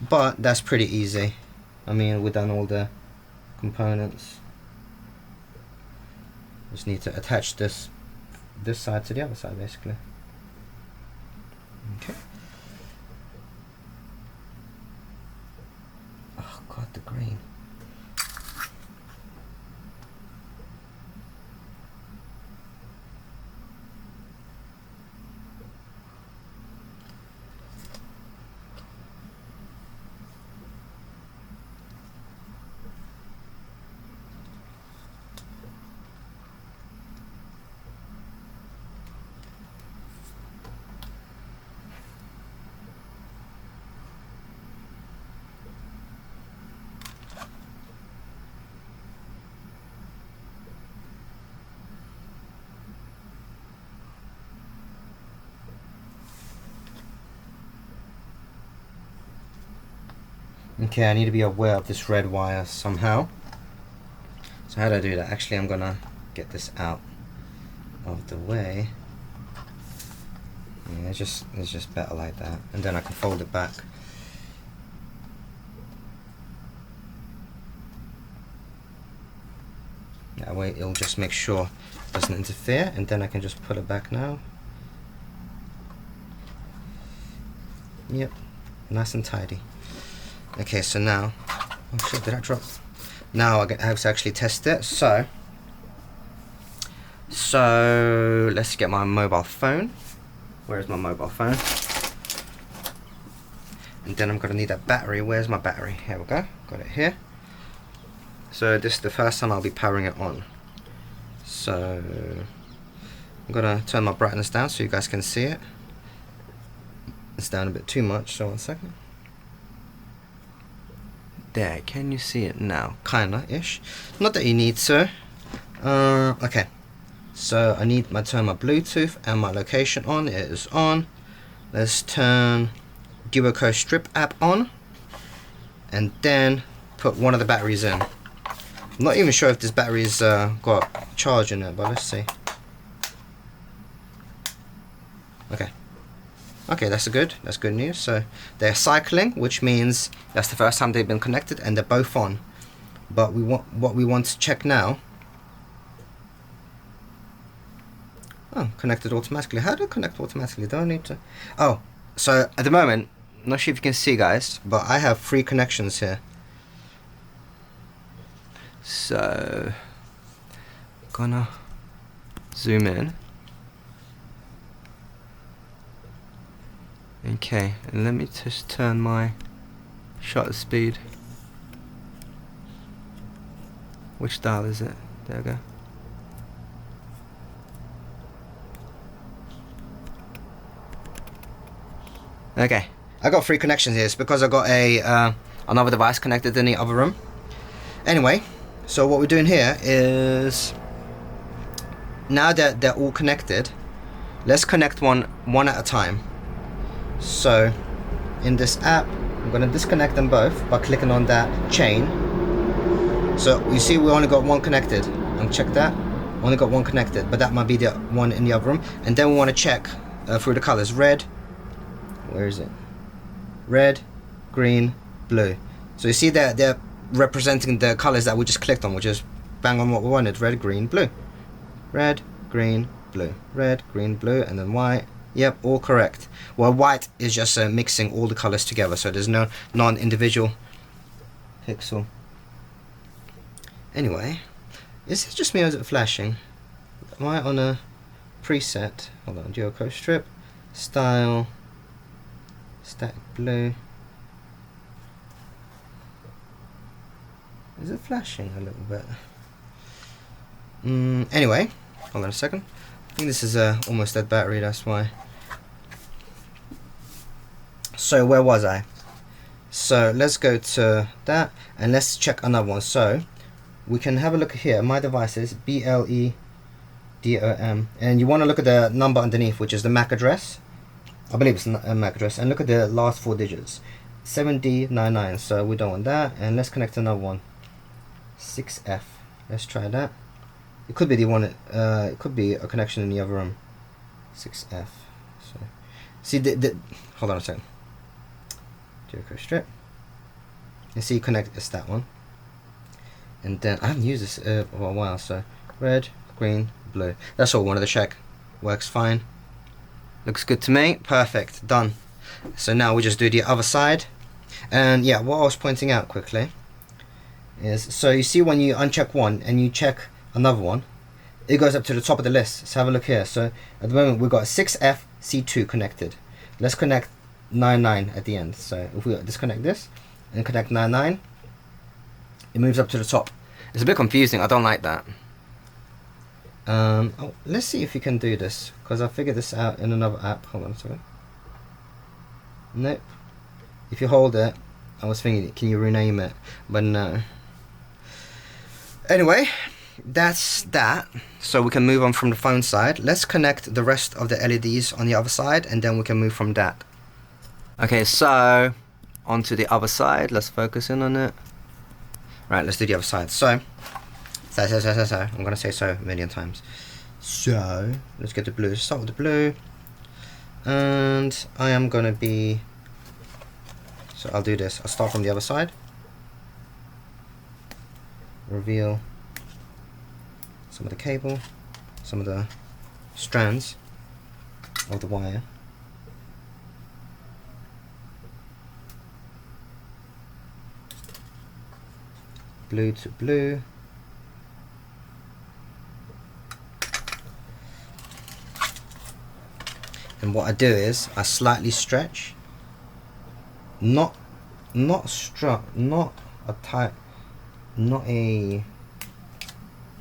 But that's pretty easy. I mean, we've done all the components. Just need to attach this side to the other side, basically. Okay. Oh god, the green. Okay, I need to be aware of this red wire somehow. So how do I do that? Actually, I'm gonna get this out of the way. Yeah, it's just better like that, and then I can fold it back. That way it'll just make sure it doesn't interfere, and then I can just put it back now. Yep, nice and tidy. Okay, so now, oh shit, did I drop? Now I have to actually test it. So let's get my mobile phone. Where's my mobile phone? And then I'm gonna need that battery. Where's my battery? Here we go, got it here. So this is the first time I'll be powering it on. So I'm gonna turn my brightness down so you guys can see it. It's down a bit too much, so 1 second. There, can you see it now? Kinda-ish. Not that you need to. Okay. So I need to turn my Bluetooth and my location on. It is on. Let's turn Duoco Strip app on. And then put one of the batteries in. I'm not even sure if this battery's got charge in it, but let's see. Okay. Okay, that's good news. So they're cycling, which means that's the first time they've been connected, and they're both on. But what we want to check now. Oh, connected automatically. How do I connect automatically? Do I need to? Oh, so at the moment, I'm not sure if you can see, guys, but I have 3 connections here. So gonna zoom in. Okay, and let me just turn my shutter speed. Which dial is it? There we go. Okay, I got 3 connections here. It's because I got a another device connected in the other room. Anyway, so what we're doing here is, now that they're all connected, let's connect one at a time. So in this app, I'm going to disconnect them both by clicking on that chain. So you see we only got one connected, and check that, only got one connected, but that might be the one in the other room. And then we want to check through the colors, red, where is it, red, green, blue. So you see that they're representing the colors that we just clicked on, which is bang on what we wanted, red, green, blue, red, green, blue, red, green, blue, and then white. Yep, all correct. Well, white is just mixing all the colors together, so there's no non-individual pixel. Anyway, is it just me or is it flashing? Am I on a preset? Hold on, duo coat strip, style, static blue. Is it flashing a little bit? Anyway, hold on a second. I think this is almost dead battery, that's why. So where was I? So let's go to that and let's check another one. So we can have a look here, my devices, BLEDOM, and you want to look at the number underneath, which is the MAC address. I believe it's a MAC address, and look at the last 4 digits, 7D99. So we don't want that, and let's connect another one, 6F. Let's try that. It could be the one. It could be a connection in the other room, 6F. So see hold on a second. Do a strip. And see, connect. It's that one. And then I haven't used this for a while, so red, green, blue. That's all I wanted to check. Works fine. Looks good to me. Perfect. Done. So now we just do the other side. And yeah, what I was pointing out quickly is, so you see when you uncheck one and you check another one, it goes up to the top of the list. Let's have a look here. So at the moment we've got 6FC2 connected. Let's connect 99 at the end. So if we disconnect this and connect 99, it moves up to the top. It's a bit confusing. I don't like that. Oh, let's see if you can do this, because I figured this out in another app. Hold on a second. Nope. If you hold it, I was thinking, can you rename it? But no. Anyway, that's that. So we can move on from the phone side. Let's connect the rest of the LEDs on the other side, and then we can move from that. Okay, so onto the other side. Let's focus in on it. Right, let's do the other side. So I'm gonna say so a million times. So let's get the blue. Start with the blue, and I am gonna be. So I'll do this. I'll start from the other side. Reveal some of the cable, some of the strands of the wire. Blue to blue. And what I do is I slightly stretch, not a tight, not a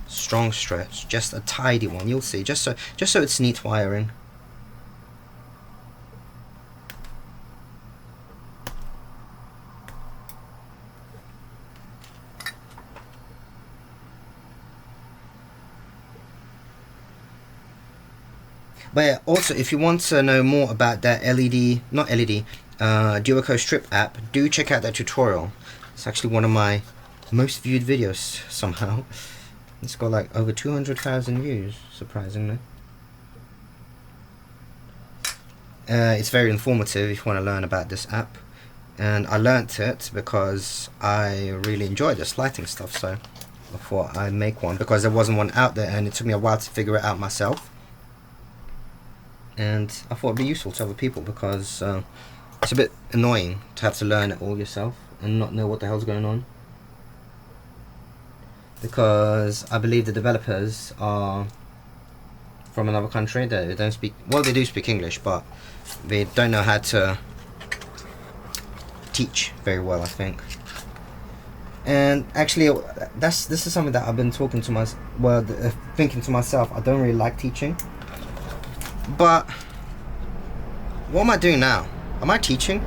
strong stretch, just a tidy one. You'll see, just so it's neat wiring. But yeah, also if you want to know more about that Duoco strip app, do check out that tutorial. It's actually one of my most viewed videos somehow. It's got like over 200,000 views, surprisingly. It's very informative if you want to learn about this app, and I learnt it because I really enjoy this lighting stuff, so I thought I'd make one because there wasn't one out there, and it took me a while to figure it out myself. And I thought it'd be useful to other people because it's a bit annoying to have to learn it all yourself and not know what the hell's going on. Because I believe the developers are from another country. They don't speak, well, they do speak English, but they don't know how to teach very well, I think. And actually, this is something that I've been talking to thinking to myself. I don't really like teaching. But what am I doing now? Am I teaching?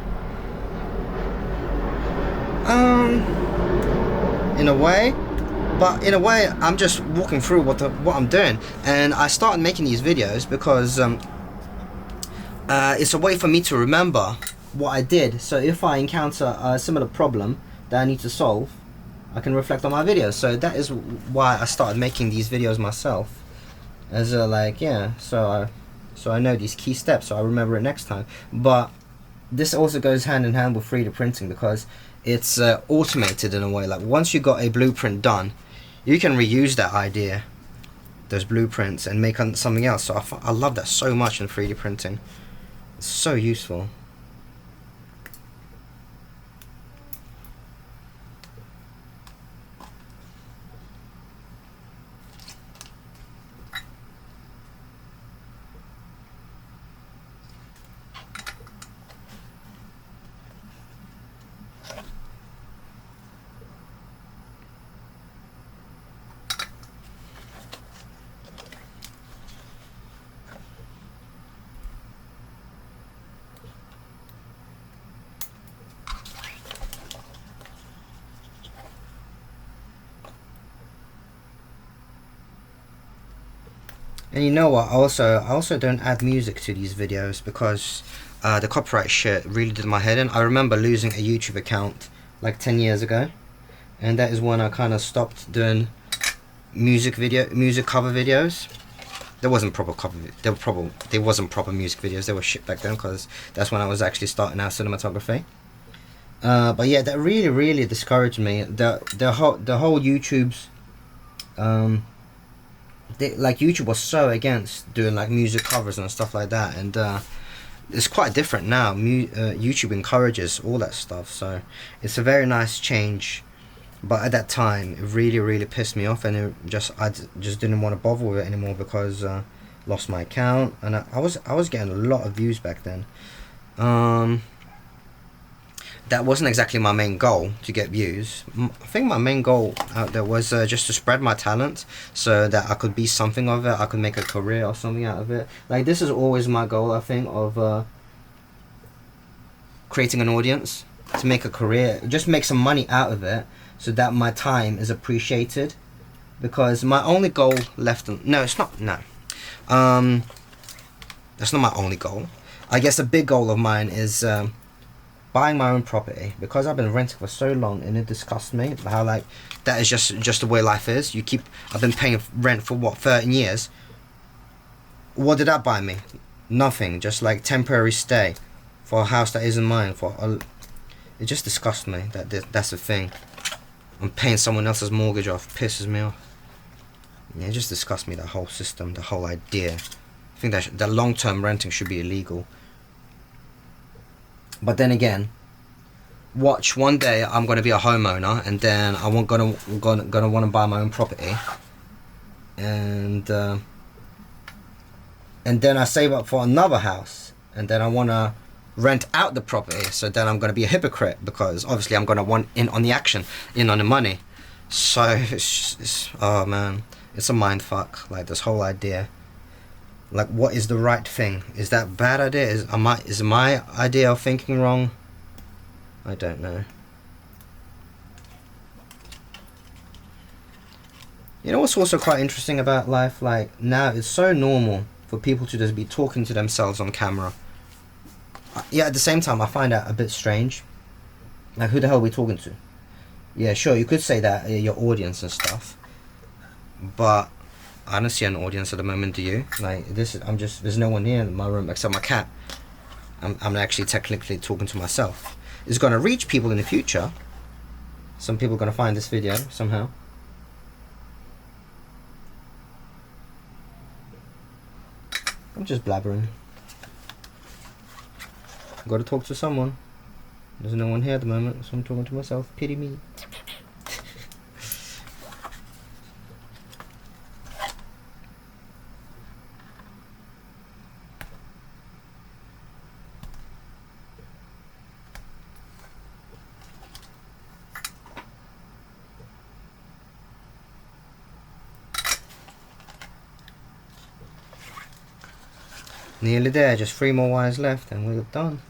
In a way, but in a way I'm just walking through what I'm doing, and I started making these videos because it's a way for me to remember what I did. So if I encounter a similar problem that I need to solve, I can reflect on my videos. So that is why I started making these videos myself. As a, like, yeah, so I know these key steps, so I remember it next time. But this also goes hand in hand with 3D printing, because it's automated in a way. Like, once you got a blueprint done, you can reuse that idea, those blueprints, and make something else. So I love that so much in 3D printing. It's so useful. And you know what? I also don't add music to these videos, because the copyright shit really did my head in. I remember losing a YouTube account like 10 years ago, and that is when I kind of stopped doing music cover videos. There wasn't proper cover. There wasn't proper music videos. They were shit back then, because that's when I was actually starting out cinematography. But yeah, that really discouraged me. The whole YouTube's like, YouTube was so against doing like music covers and stuff like that, and it's quite different now. YouTube encourages all that stuff, so it's a very nice change. But at that time, it really pissed me off, and I just didn't want to bother with it anymore, because lost my account, and I was getting a lot of views back then. That wasn't exactly my main goal, to get views. I think my main goal out there was just to spread my talent, so that I could be something of it. I could make a career or something out of it. Like, this is always my goal, I think, of creating an audience, to make a career, just make some money out of it, so that my time is appreciated. Because my only goal left, no, it's not, no. That's not my only goal. I guess a big goal of mine is buying my own property, because I've been renting for so long, and it disgusts me how, like, that is just the way life is. I've been paying rent for what, 13 years. What did that buy me? Nothing. Just like temporary stay for a house that isn't mine. It just disgusts me that's the thing. I'm paying someone else's mortgage off. Pisses me off. Yeah, it just disgusts me, that whole system, the whole idea. I think that long-term renting should be illegal. But then again, watch, one day I'm gonna be a homeowner, and then I'm gonna want to buy my own property, and then I save up for another house, and then I wanna rent out the property. So then I'm gonna be a hypocrite, because obviously I'm gonna want in on the action, in on the money. So oh man, it's a mind fuck. Like, this whole idea. Like, what is the right thing? Is that a bad idea? Is my idea of thinking wrong? I don't know. You know what's also quite interesting about life? Like, now it's so normal for people to just be talking to themselves on camera. Yeah, at the same time, I find that a bit strange. Like, who the hell are we talking to? Yeah, sure, you could say that your audience and stuff, but I don't see an audience at the moment, do you? Like, there's no one here in my room except my cat. I'm actually technically talking to myself. It's gonna reach people in the future. Some people are gonna find this video somehow. I'm just blabbering. Gotta talk to someone. There's no one here at the moment, so I'm talking to myself. Pity me. Nearly there, just 3 more wires left and we're done.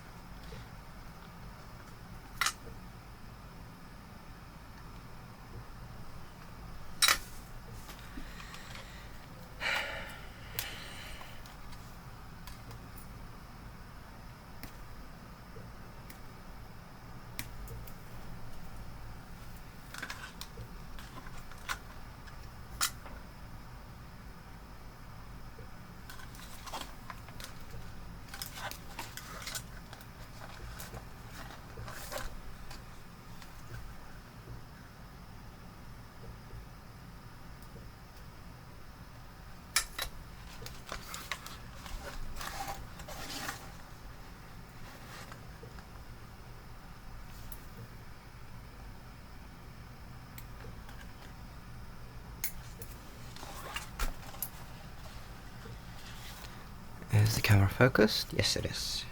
Is the camera focused? Yes, it is.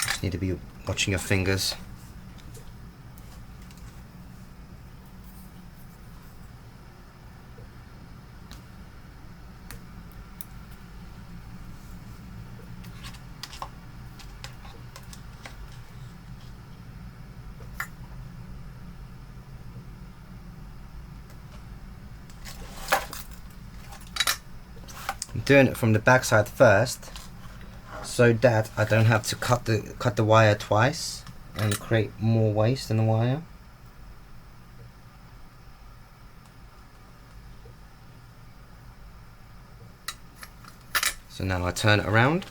Just need to be watching your fingers. I'm doing it from the back side first, so that I don't have to cut the wire twice and create more waste in the wire. So now I turn it around.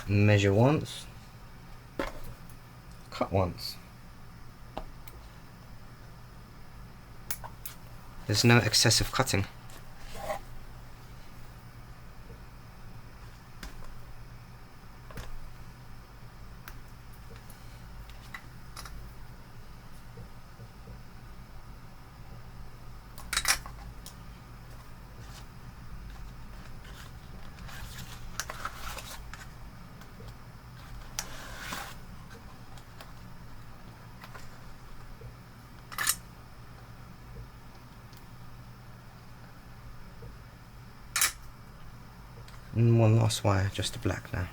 Measure once, cut once. There's no excessive cutting. And one last wire, just the black now.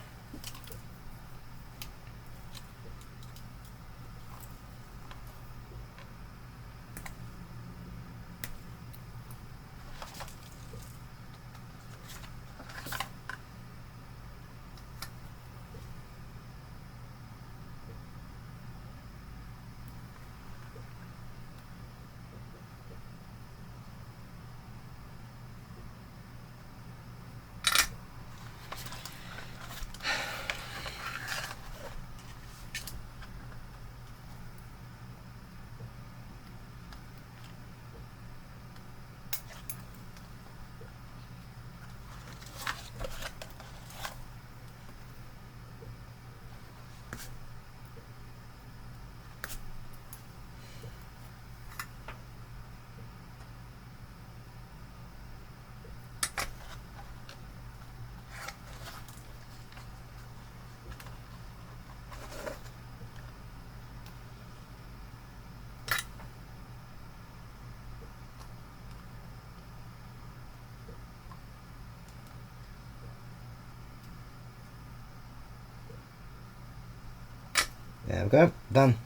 There we go, done.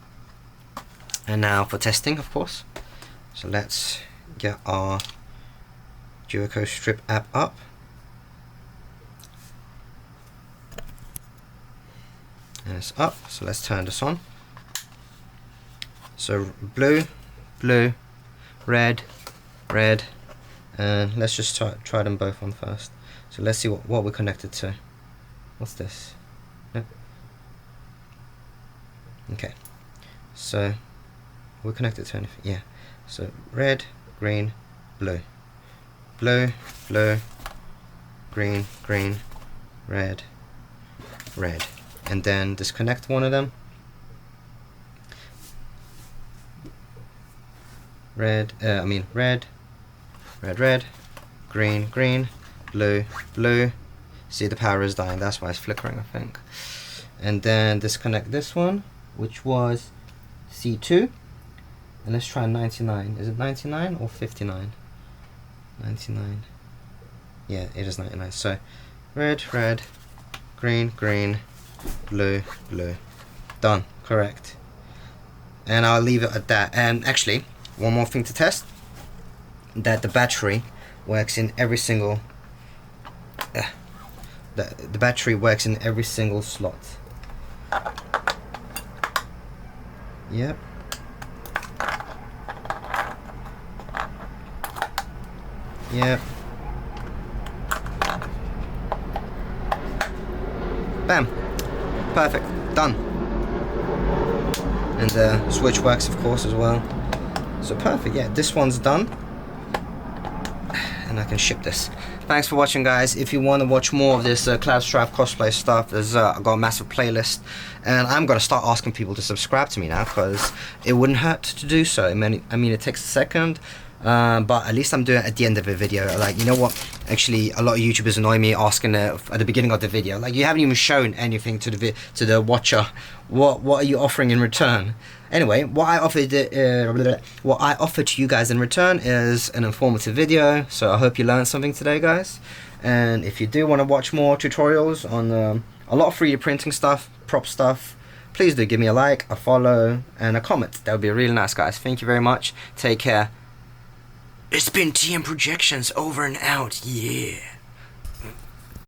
And now for testing, of course. So let's get our Duoco Strip app up. And it's up, so let's turn this on. So blue, blue, red, red, and let's just try them both on first. So let's see what we're connected to. What's this? No. Okay, so we're connected to anything. Yeah, so red, green, blue, blue, blue, green, green, red, red, and then disconnect one of them. Red, red, red, red, green, green, blue, blue. See, the power is dying, that's why it's flickering, I think. And then disconnect this one, which was C2, and let's try 99. Is it 99 or 59? 99. Yeah, it is 99. So red, red, green, green, blue, blue. Done, correct. And I'll leave it at that. And actually, one more thing to test, that the battery works in every single the battery works in every single slot. Yep. Yep. Bam. Perfect. Done. And the switch works, of course, as well. So perfect. Yeah, this one's done. And I can ship this. Thanks for watching, guys. If you want to watch more of this Cloud Strife cosplay stuff, there's I've got a massive playlist, and I'm gonna start asking people to subscribe to me now, because it wouldn't hurt to do so. I mean, it takes a second, but at least I'm doing it at the end of the video. Like, you know what? Actually, a lot of YouTubers annoy me asking it at the beginning of the video. Like, you haven't even shown anything to the watcher. What are you offering in return? Anyway, what I offered to you guys in return is an informative video. So I hope you learned something today, guys. And if you do want to watch more tutorials on a lot of 3D printing stuff, prop stuff, please do give me a like, a follow, and a comment. That would be really nice, guys. Thank you very much. Take care. It's been TM Projections, over and out. Yeah.